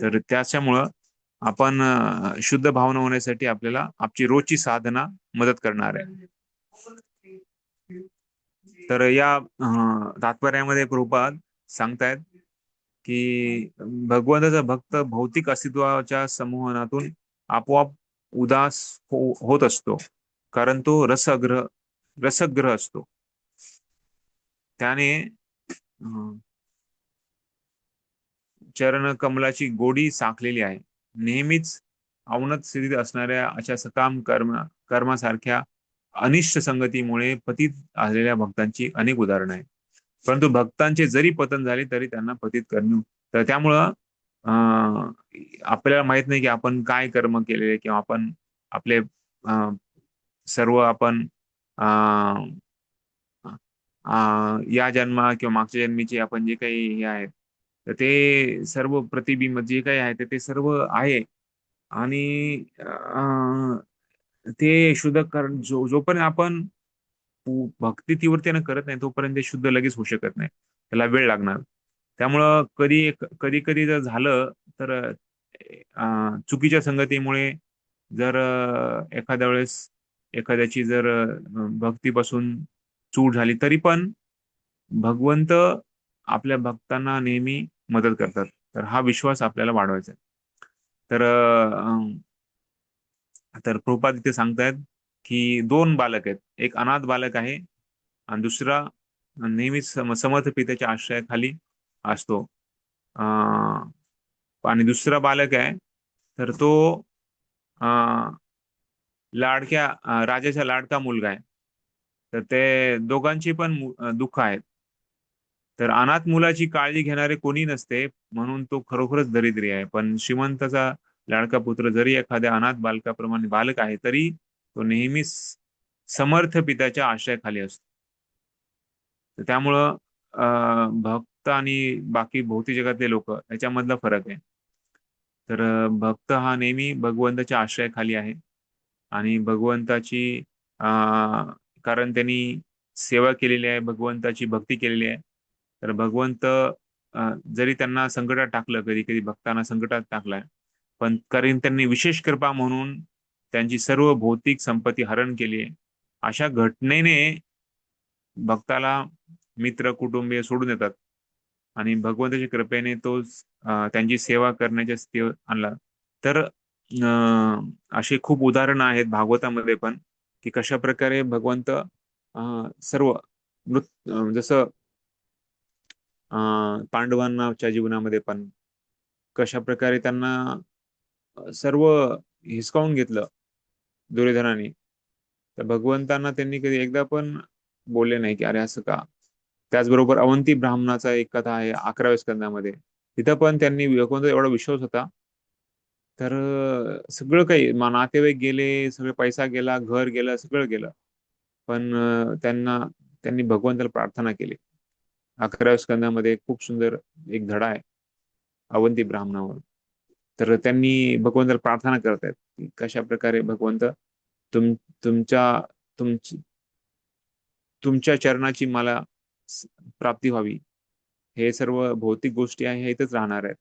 तर त्याच्यामुळं आपण शुद्ध भावना होण्यासाठी आपल्याला आपली रोजची साधना मदत करणार आहे. तर या तात्पर्यामध्ये प्रभुपाद सांगतायत की भगवंताचा भक्त भौतिक अस्तित्वाच्या संमोहनातून आपोआप उदास होत असतो, कारण तो रसग्रह असतो. त्याने चरण कमलाची गोडी साकलेली आहे. नेहमीच अवनत स्थितीत असणाऱ्या अशा सकाम कर्मासारख्या अनिष्ट संगतीमुळे पतित असलेल्या भक्तांची अनेक उदाहरणं आहेत. परंतु भक्तांचे जरी पतन झाले तरी त्यांना पतित करणे. तर त्यामुळं आपल्याला माहित नाही की आपण काय कर्म केलेले, किंवा आपण आपले सर्व आपण या जन्मा किंवा मागच्या जन्मीचे आपण जे काही हे आहेत, तर ते सर्व प्रतिबिंब जे काही आहे ते सर्व आहे. आणि ते शुद्ध कारण जोपर्यंत आपण भक्ती तीव्रतेने करत नाही तोपर्यंत ते शुद्ध लगेच होऊ शकत नाही, त्याला वेळ लागणार. त्यामुळं कधी कधी जर झालं तर चुकीच्या संगतीमुळे जर एखाद्या वेळेस एखाद्याची जर भक्तीपासून चूक झाली तरी पण भगवंत आपल्या भक्तांना नेहमी मदत करतात. तर हा विश्वास आपल्याला वाढवायचा आहे. तर प्रभुपाद इथे सांगतायत की 2 बालक आहेत, एक अनाथ बालक आहे आणि दुसरा नेहमीच समर्थ पित्याच्या आश्रयाखाली असतो. आणि दुसरा बालक आहे तर तो राजाचा लाडका मुलगा आहे. तर ते दोघांची पण दुःख आहेत. तर अनाथ मुलाची काळजी घेणारे कोणी नसते, म्हणून तो खरोखरच दरिद्री आहे. पण श्रीमंताचा लाडका पुत्र जरी एखाद्या अनाथ बालकाप्रमाणे बालक आहे तरी तो नेहमीच समर्थ पित्याच्या आश्रयाखाली असतो. तर त्यामुळं भक्त आणि बाकी भौतिक जगातले लोक याच्यामधला फरक आहे. तर भक्त हा नेहमी भगवंताच्या आश्रयाखाली आहे आणि भगवंताची कारण त्यांनी सेवा केलेली आहे, भगवंताची भक्ती केलेली आहे. तर भगवंत जरी त्यांना संकटात टाकलं, कधी कधी भक्तांना संकटात टाकलाय, पण कारण त्यांनी विशेष कृपा म्हणून त्यांची सर्व भौतिक संपत्ती हरण केली आहे. अशा घटनेने भक्ताला मित्र कुटुंबीय सोडून येतात आणि भगवंताच्या कृपेने तो त्यांची सेवा करण्याच्या स्थितीवर आणला. तर अशी खूप उदाहरणं आहेत भागवतामध्ये पण, की कशा प्रकारे भगवंत सर्व जसं पांडवांच्या जीवनामध्ये पण कशा प्रकारे त्यांना सर्व हिसकावून घेतलं दुर्योधनाने, तर भगवंतांना त्यांनी कधी एकदा पण बोलले नाही की अरे असं का. त्याचबरोबर अवंती ब्राह्मणाचा एक कथा आहे 11व्या स्कंदामध्ये, तिथं पण त्यांनी भगवंत एवढा विश्वास होता, तर सगळं काही नातेवाईक गेले, सगळे पैसा गेला, घर गेलं, सगळं गेलं, पण त्यांनी भगवंताला प्रार्थना केली. 11व्या स्कंदामध्ये खूप सुंदर एक धडा आहे अवंती ब्राह्मणावर. तर त्यांनी भगवंताला प्रार्थना करत आहेत की कशा प्रकारे भगवंत तुम तुमच्या तुमच्या चरणाची मला प्राप्ती व्हावी. हे सर्व भौतिक गोष्टी आहे हे इथेच राहणार आहेत.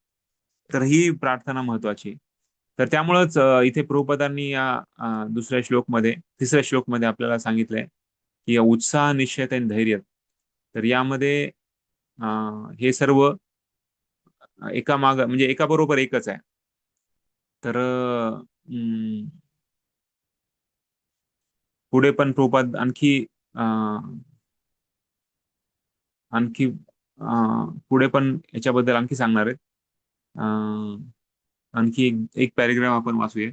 तर ही प्रार्थना महत्वाची. तर त्यामुळंच इथे प्रभुपदांनी या तिसऱ्या श्लोकमध्ये आपल्याला सांगितलंय की या उत्साह, निश्चयता आणि धैर्य, तर यामध्ये हे सर्व म्हणजे एका बरोबर एकच आहे. तर पुढे पण प्रभुपाद आणखी पुढे पण याच्याबद्दल आणखी सांगणार आहेत. आणखी एक पॅरेग्राफ आपण वाचूया.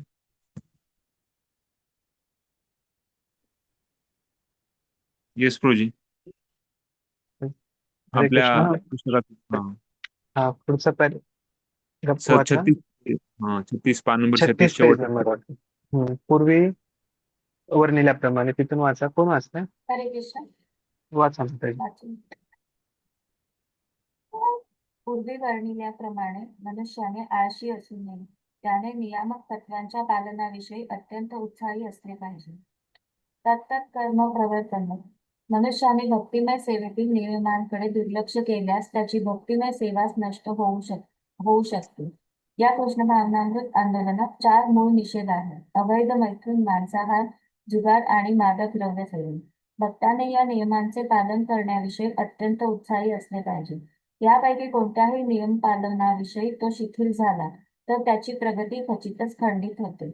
येस प्रोजी. हरे आपल्या कृष्ण. पुस्तकात पुढचा गप्प वाचा. 36 पान नंबर 36 36 पेज शेवट. नंबर वाचा. पूर्वी वर्णिल्याप्रमाणे तिथून वाचा. कोण वाचतंय? हरे कृष्ण. वाचा माताजी. वाचून. पूर्वी वर्णिल्याप्रमाणे मनुष्याने आळशी असू नये. त्याने नियामक तत्वांच्या पालनाविषयी अत्यंत उत्साही असले पाहिजे. तत्तत् कर्म प्रवर्तन. मनुष्याने भक्तिमय सेवेतील नियमांकडे दुर्लक्ष केल्यास त्याची भक्तिमय सेवाच नष्ट होऊ शकते. या कृष्णभावनामृत आंदोलनात 4 मूळ निषेध आहेत. अवैध मैथून, मांसाहार, जुगार आणि मादक द्रव्य सेवन. भक्ताने या नियमांचे पालन करण्याविषयी अत्यंत उत्साही असले पाहिजे. यापैकी कोणत्याही नियम पालनाविषयी तो शिथिल झाला तर त्याची प्रगती खचितच खंडित होते.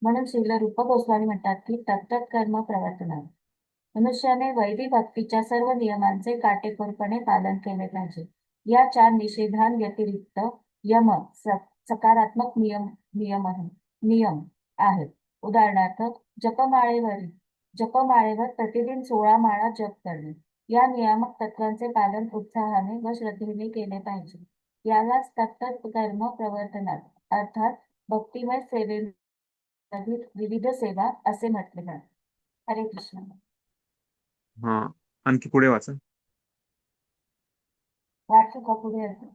म्हणून श्रील रूप गोस्वामी म्हणतात की तत्तत् कर्म प्रवर्तनात्. मनुष्याने वैदिक भक्तीच्या सर्व नियमांचे काटेकोरपणे पालन केले पाहिजे. या 4 निषेधांव्यतिरिक्त यम सकारात्मक नियम आहेत. उदाहरणार्थ जपमाळेवर प्रतिदिन 16 माळा जप करणे. या नियामक तत्वांचे पालन उत्साहाने व श्रद्धेने केले पाहिजे. यालाच तत्तत् कर्म प्रवर्तनात् अर्थात भक्तिमय सेवेमधील विविध सेवा असे म्हटले जाते. हरे कृष्ण. हा, आणखी पुढे वाचा. वाचू का पुढे अजून?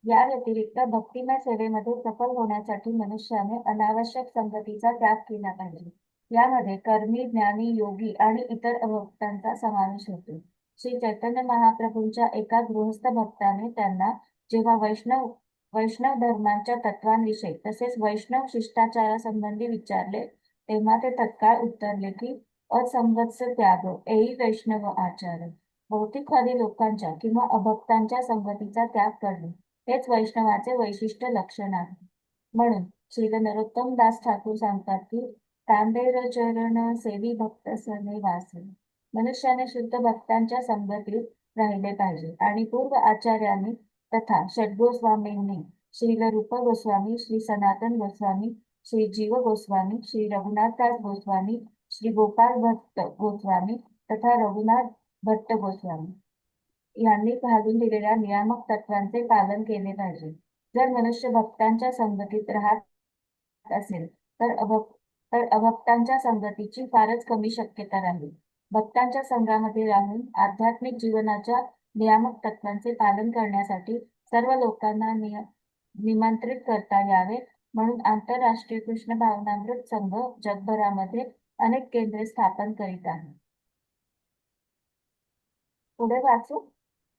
या व्यतिरिक्त भक्तिमय सेवेमध्ये सफल होण्यासाठी मनुष्याने अनावश्यक संगतीचा त्याग केला पाहिजे. यामध्ये कर्मी, ज्ञानी, योगी आणि इतर अभक्तांचा समावेश होतो. श्री चैतन्य महाप्रभूंच्या एका गृहस्थ भक्ताने त्यांना जेव्हा वैष्णव धर्मांच्या तत्वांविषयी तसेच वैष्णव शिष्टाचारासंबंधी विचारले तेव्हा ते तत्काळ उत्तरले की असंगतस्य त्याग एई वैष्णव आचार. भौतिकवादी लोकांच्या किंवा अभक्तांच्या संगतीचा त्याग करणे हेच वैष्णवाचे वैशिष्ट्य लक्षण आहे. म्हणून श्रील नरोत्तम दास ठाकूर सांगतात की तांबेर चरण सेवी भक्त सने वासे. मनुष्याने शुद्ध भक्तांच्या संगतीत राहिले पाहिजे आणि पूर्व आचार्यांनी तथा षड्गोस्वामींनी श्रील रूप गोस्वामी, श्री सनातन गोस्वामी, श्री जीव गोस्वामी, श्री रघुनाथदास गोस्वामी, श्री गोपाल भट्ट गोस्वामी तथा रघुनाथ भट्ट गोस्वामी यांनी घालून दिलेल्या नियामक तत्वांचे पालन केले पाहिजे. जर मनुष्य भक्तांच्या संगतीत राहत असेल तर अभक्तांच्या संगतीची फारच कमी शक्यता राहील. भक्तांच्या संघामध्ये राहून आध्यात्मिक जीवनाच्या नियामक तत्वांचे पालन करण्यासाठी सर्व लोकांना निमंत्रित करता यावे म्हणून आंतरराष्ट्रीय कृष्ण भावनामृत संघ जगभरामध्ये अनेक केंद्रे स्थापन करीत आहे. पुढे वाचू.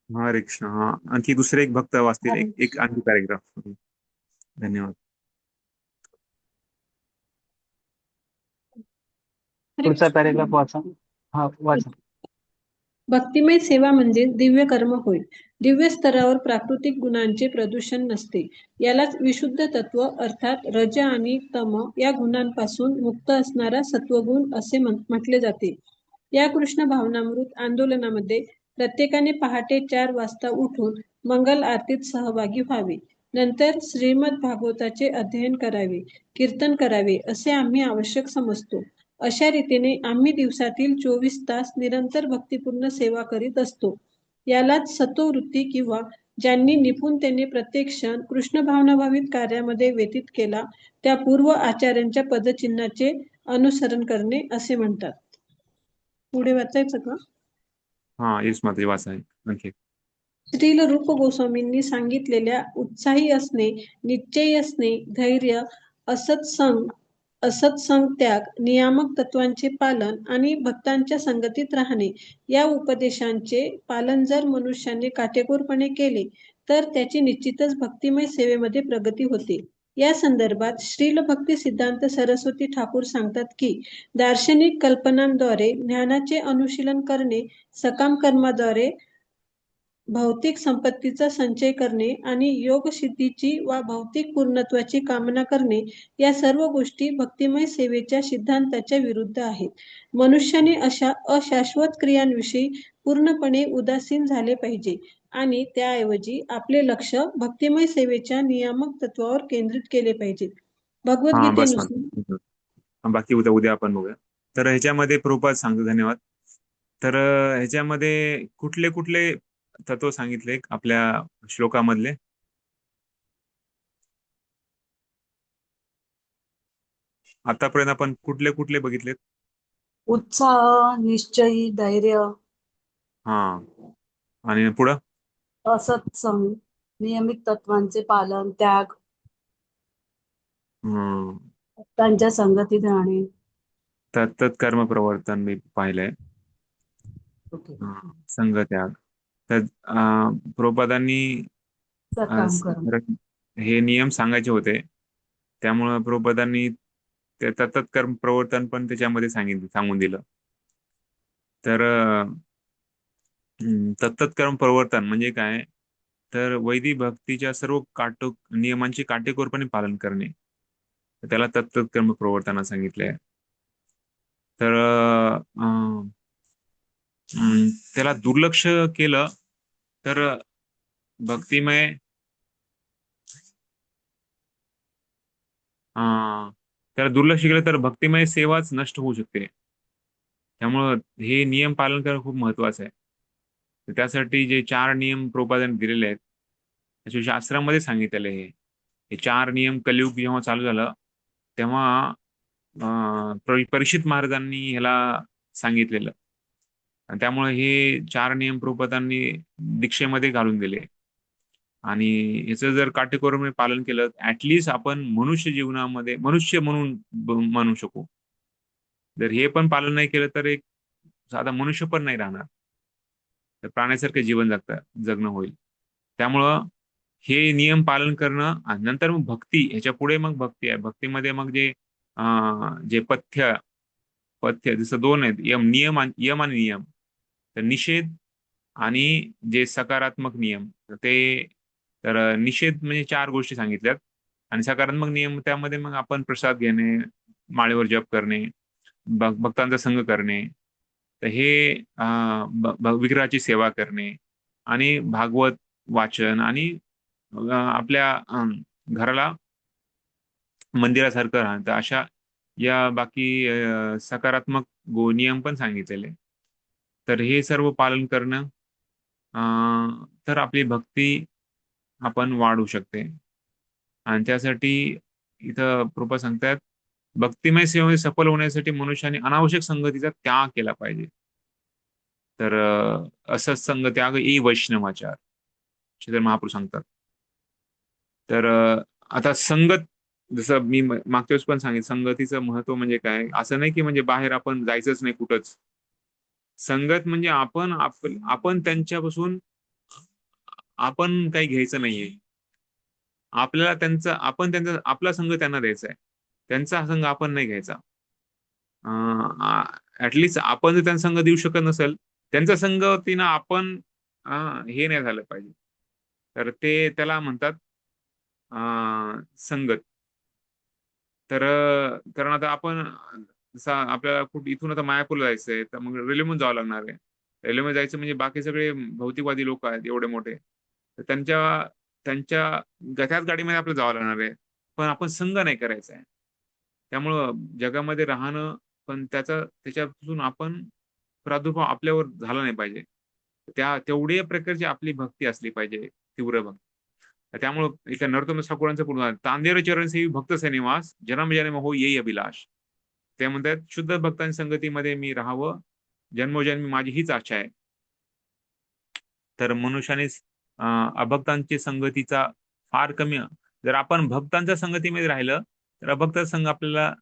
हरे कृष्ण. हा, आणखी दुसरे एक भक्त वाचतील, एक आणखी पॅरेग्राफ. धन्यवाद. पुढचा पॅरेग्राफ वाचा. हा, वाचा. भक्तिमय सेवा म्हणजे दिव्य कर्म होय. दिव्य स्तरावर प्राकृतिक गुणांचे प्रदूषण नसते. यालाच विशुद्ध तत्व अर्थात रज आणि तम या गुणांपासून मुक्त असणारा सत्वगुण असे म्हटले जाते. या कृष्ण भावनामृत आंदोलनामध्ये प्रत्येकाने पहाटे 4 वाजता उठून मंगल आरतीत सहभागी व्हावे. नंतर श्रीमद भागवताचे अध्ययन करावे, कीर्तन करावे असे आम्ही आवश्यक समजतो. अशा रीतीने आम्ही दिवसातील 24 तास निरंतर भक्तिपूर्ण सेवा करीत असतो. यालाच सत्ववृत्ती किंवा ज्यांनी निपुणतेने प्रत्येक क्षण कृष्ण भावनाभावित कार्यामध्ये व्यतीत केला त्या पूर्व आचार्यांच्या पदचिन्हाचे अनुसरण करणे असे म्हणतात. पुढे वाचायचं का? हा, येस माते वाचा आणखी. श्रील रूप गोस्वामींनी सांगितलेल्या उत्साही असणे, निश्चयी असणे, धैर्य, असत्संग त्याग, नियामक तत्वांचे पालन आणि भक्तांच्या संगतीत राहणे या उपदेशांचे पालन जर मनुष्याने काटेकोरपणे केले तर त्याची निश्चितच भक्तिमय सेवेमध्ये प्रगती होते. या संदर्भात श्रील भक्ती सिद्धांत सरस्वती ठाकूर सांगतात की दार्शनिक कल्पनांद्वारे ज्ञानाचे अनुशीलन करणे, सकाम कर्माद्वारे भौतिक संपत्तीचा संचय करणे आणि योग सिद्धीची वा भौतिक पूर्णत्वाची कामना करणे या सर्व गोष्टी भक्तिमय सेवेच्या सिद्धांताच्या विरुद्ध आहेत. मनुष्याने अशा अशाश्वत क्रियांविषयी पूर्णपणे उदासीन झाले पाहिजे आणि त्याऐवजी आपले लक्ष भक्तिमय सेवेच्या नियामक तत्वावर केंद्रित केले पाहिजे. हा, बस भगवद्गीतेनुसार बाकी उद्या आपण बघूया. तर ह्याच्यामध्ये प्रभुपाद सांगतो. धन्यवाद. तर ह्याच्यामध्ये कुठले कुठले तत्व सांगितले आपल्या श्लोकामधले? आतापर्यंत आपण कुठले कुठले बघितलेत? उत्साह, निश्चयी, धैर्य, हा, आणि पुढं असत्संग, नियमित तत्वांचे पालन, त्याग, त्यांच्या संगतीत राहणे. तत्त कर्म प्रवर्तन मी पाहिलंय. संघ त्याग. तर प्रभुपादांनी सकाम कर्म. हे नियम सांगायचे होते, त्यामुळं प्रभुपादांनी ते तत्त कर्म प्रवर्तन पण त्याच्यामध्ये सांगून दिलं. तर तत्त कर्म प्रवर्तन म्हणजे काय? तर वैदिक भक्तीच्या सर्व नियमांचे काटेकोरपणे पालन करणे. तर त्याला तत्त कर्म प्रवर्तन सांगितलंय. तर त्याला दुर्लक्ष केलं तर भक्तिमय त्याला दुर्लक्ष केलं तर भक्तिमय सेवाच नष्ट होऊ शकते. त्यामुळं हे नियम पालन करणं खूप महत्वाचं आहे. तर त्यासाठी जे 4 नियम प्रभुपादांनी दिलेले आहेत, त्याच्या शास्त्रामध्ये सांगितलेले आहे. हे 4 नियम कलियुग जेव्हा चालू झालं तेव्हा परीक्षित महाराजांनी ह्याला सांगितलेलं आणि त्यामुळे हे 4 नियम प्रभुपादांनी दीक्षेमध्ये घालून दिले. आणि याचं जर काटेकोरपणे पालन केलं ऍटलिस्ट आपण मनुष्य जीवनामध्ये मनुष्य म्हणून म्हणू शकू. जर हे पण पालन नाही केलं तर एक साधा मनुष्य पण नाही राहणार, तर प्राण्यासारखं जीवन जगणं होईल. त्यामुळं हे नियम पालन करणं आणि नंतर मग भक्ती, ह्याच्या पुढे मग भक्ती आहे. भक्तीमध्ये मग जे पथ्य पथ्य जसं 2 आहेत, यम आणि नियम. तर निषेध आणि जे सकारात्मक नियम तर निषेध म्हणजे 4 गोष्टी सांगितल्यात आणि सकारात्मक नियम त्यामध्ये मग आपण प्रसाद घेणे, माळेवर जप करणे, भक्तांचा संग करणे, तर हे विग्रहाची सेवा करणे आणि भागवत वाचन आणि आपल्या घराला मंदिरासारखं राहतं, अशा या बाकी सकारात्मक नियम पण सांगितलेले. तर हे सर्व पालन करणं तर आपली भक्ती आपण वाढू शकते. आणि त्यासाठी इथं प्रभुपाद सांगतात, भक्तिमय सेवेमध्ये सफल होण्यासाठी मनुष्याने अनावश्यक संगतीचा त्याग केला पाहिजे. तर असं संग त्याग वैष्णवाचार श्रीधर महाप्रभू सांगतात. तर आता संगत, जसं मी मागच्या वेळेस पण सांगितलं, संगतीचं महत्व म्हणजे काय. असं नाही की म्हणजे बाहेर आपण जायचंच नाही कुठंच. संगत म्हणजे आपण त्यांच्यापासून आपण काही घ्यायचं नाहीये. आपल्याला आपला संघ त्यांना द्यायचा आहे, त्यांचा संघ आपण नाही घ्यायचा. ऍटलिस्ट आपण जर त्यांचा संघ देऊ शकत नसेल, त्यांचा संगतीनं आपण हे नाही झालं पाहिजे. तर ते त्याला म्हणतात संगत. तर कारण आता आपण जसं आपल्याला इथून आता मायापूरला जायचंय, तर मग रेल्वेमधून जावं लागणार आहे. रेल्वेमध्ये जायचं म्हणजे बाकी सगळे भौतिकवादी लोक आहेत एवढे मोठे, तर त्यांच्या त्याच गाडीमध्ये आपल्याला जावं लागणार आहे. पण आपण संघ नाही करायचा आहे. त्यामुळं जगामध्ये राहणं, पण त्याच्यापासून आपण प्रादुर्भाव आपल्यावर झाला नाही पाहिजे. तेवढ्या प्रकारची आपली भक्ती असली पाहिजे, तीव्र भक्ती. त्यामुळं इथं नरोत्तम ठाकूरांचं पूर्ण तांदेर चरण सेवी भक्त निवास जन्म जन्म हो येई अभिलाष. ते म्हणतात शुद्ध भक्तांच्या संगतीमध्ये मी राहावं, जन्मोजन्मी माझी हीच आशा आहे. तर मनुष्याने अभक्तांची संगतीचा फार कमी, जर आपण भक्तांच्या संगतीमध्ये राहिलं तर अभक्त संघ आपल्याला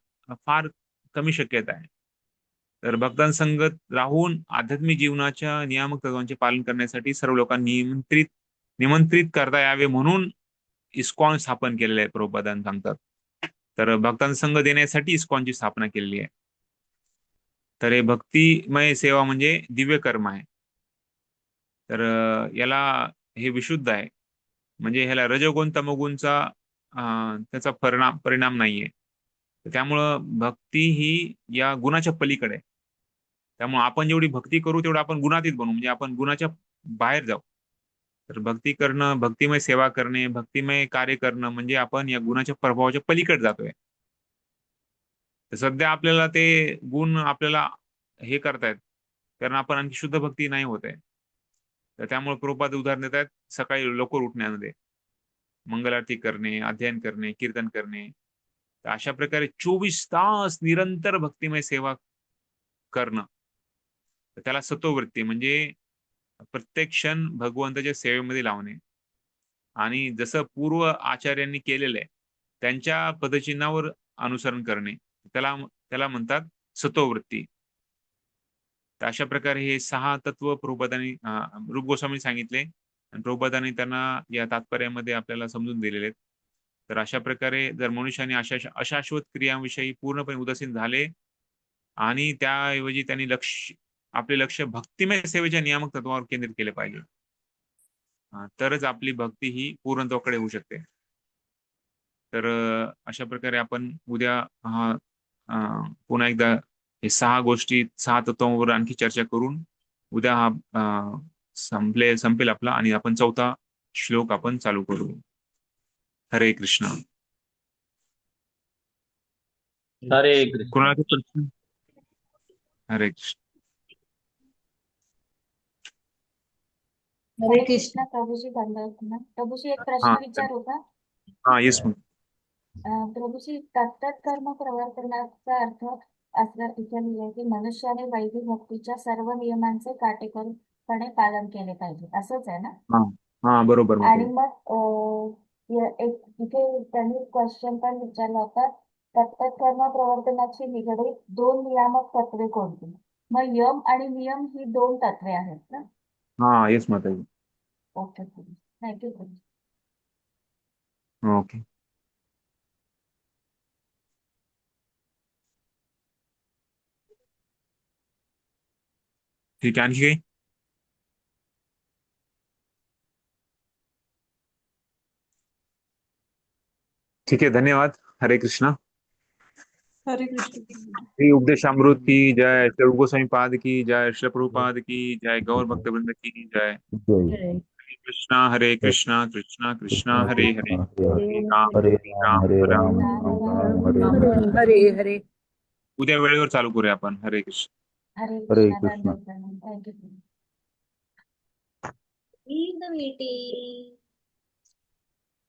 फार कमी शक्यता आहे. तर भक्तांच्या संगत राहून आध्यात्मिक जीवनाच्या नियामक तत्वांचे पालन करण्यासाठी सर्व लोकांनी निमंत्रित करता यावे म्हणून इस्कॉन स्थापन केलेले आहे, प्रभुपादांनी सांगतात. तर भक्तांचा संघ देण्यासाठी इस्कॉनची स्थापना केलेली आहे. तर हे भक्तिमय सेवा म्हणजे दिव्य कर्म आहे. तर याला हे विशुद्ध आहे, म्हणजे ह्याला रजोगुण तमोगुणचा त्याचा परिणाम नाहीये. त्यामुळं भक्ती ही या गुणाच्या पलीकडे आहे. त्यामुळे आपण जेवढी भक्ती करू तेवढं आपण गुणातीत बनू, म्हणजे आपण गुणाच्या बाहेर जाऊ. तर भक्ती करणं, भक्तिमय सेवा करणे, भक्तिमय कार्य करणं म्हणजे आपण या गुणाच्या प्रभावाच्या पलीकडे जातोय. तर सध्या आपल्याला ते गुण आपल्याला हे करतायत, कारण आपण आणखी शुद्ध भक्ती नाही होत आहे. तर त्यामुळे प्रभुपाद उदाहरण देत आहेत, सकाळी लवकर उठण्यामध्ये मंगल आरती करणे, अध्ययन करणे, कीर्तन करणे. तर अशा प्रकारे 24 तास निरंतर भक्तिमय सेवा करणं, तर त्याला सत्ववृत्ती म्हणजे प्रत्येक क्षण भगवंताच्या सेवेमध्ये लावणे. आणि जसं पूर्व आचार्यांनी केलेलं आहे त्यांच्या पदचिन्हावर अनुसरण करणे, त्याला म्हणतात सत्ववृत्ती. तर अशा प्रकारे हे 6 तत्व प्रभुपादांनी रूप गोस्वामी सांगितले आणि प्रभुपादांनी त्यांना या तात्पर्यामध्ये आपल्याला समजून दिलेले आहेत. तर अशा प्रकारे जर मनुष्याने अशाश्वत क्रियांविषयी पूर्णपणे उदासीन झाले आणि त्याऐवजी त्यांनी आपले लक्ष भक्तिमय सेवेच्या नियामक तत्वावर केंद्रित केले पाहिजे, तरच आपली भक्ती ही पूर्णत्वाकडे होऊ शकते. तर अशा प्रकारे आपण उद्या हा पुन्हा एकदा हे 6 गोष्टी 6 तत्वांवर आणखी चर्चा करून उद्या हा संपेल आपला आणि आपण 4था श्लोक आपण चालू करू. हरे कृष्ण. हरे कृष्ण. कोणाला काही प्रश्न? हरे कृष्ण. हरे कृष्ण. प्रभूजी धन्यवाद. प्रभूजी एक हा प्रश्न विचारू का? हा येस मग. प्रभूजी तत्त कर्म प्रवर्तनाचा अर्थ असं इथे लिहिलंय की मनुष्याने वैदिक भक्तीच्या सर्व नियमांचे काटेकोरपणे पालन केले पाहिजे, असंच आहे ना? हा हा बरोबर आणि मग. मग एक इथे त्यांनी क्वेश्चन पण विचारला होता, तत्त कर्म प्रवर्तनाची निगडीत 2 नियामक तत्वे कोणती? मग यम आणि नियम ही 2 तत्वे आहेत ना? हा येस माताजी. Okay, thank you. ओके. ठीक आहे. आणखी काही? ठीक आहे. धन्यवाद. हरे कृष्णा. हरे कृष्ण. श्री उपदेशामृत की जय. श्री रूप गोस्वामी पाद की जय. श्री प्रभुपाद की जय. गौर भक्तवृंद की जय. हरे कृष्णा कृष्णा कृष्णा हरे हरे, हरे राम राम राम. हरे हरे. उद्या वेळेवर चालू करूया आपण. हरे कृष्ण. हरे Krishna. Thank you. In the meeting.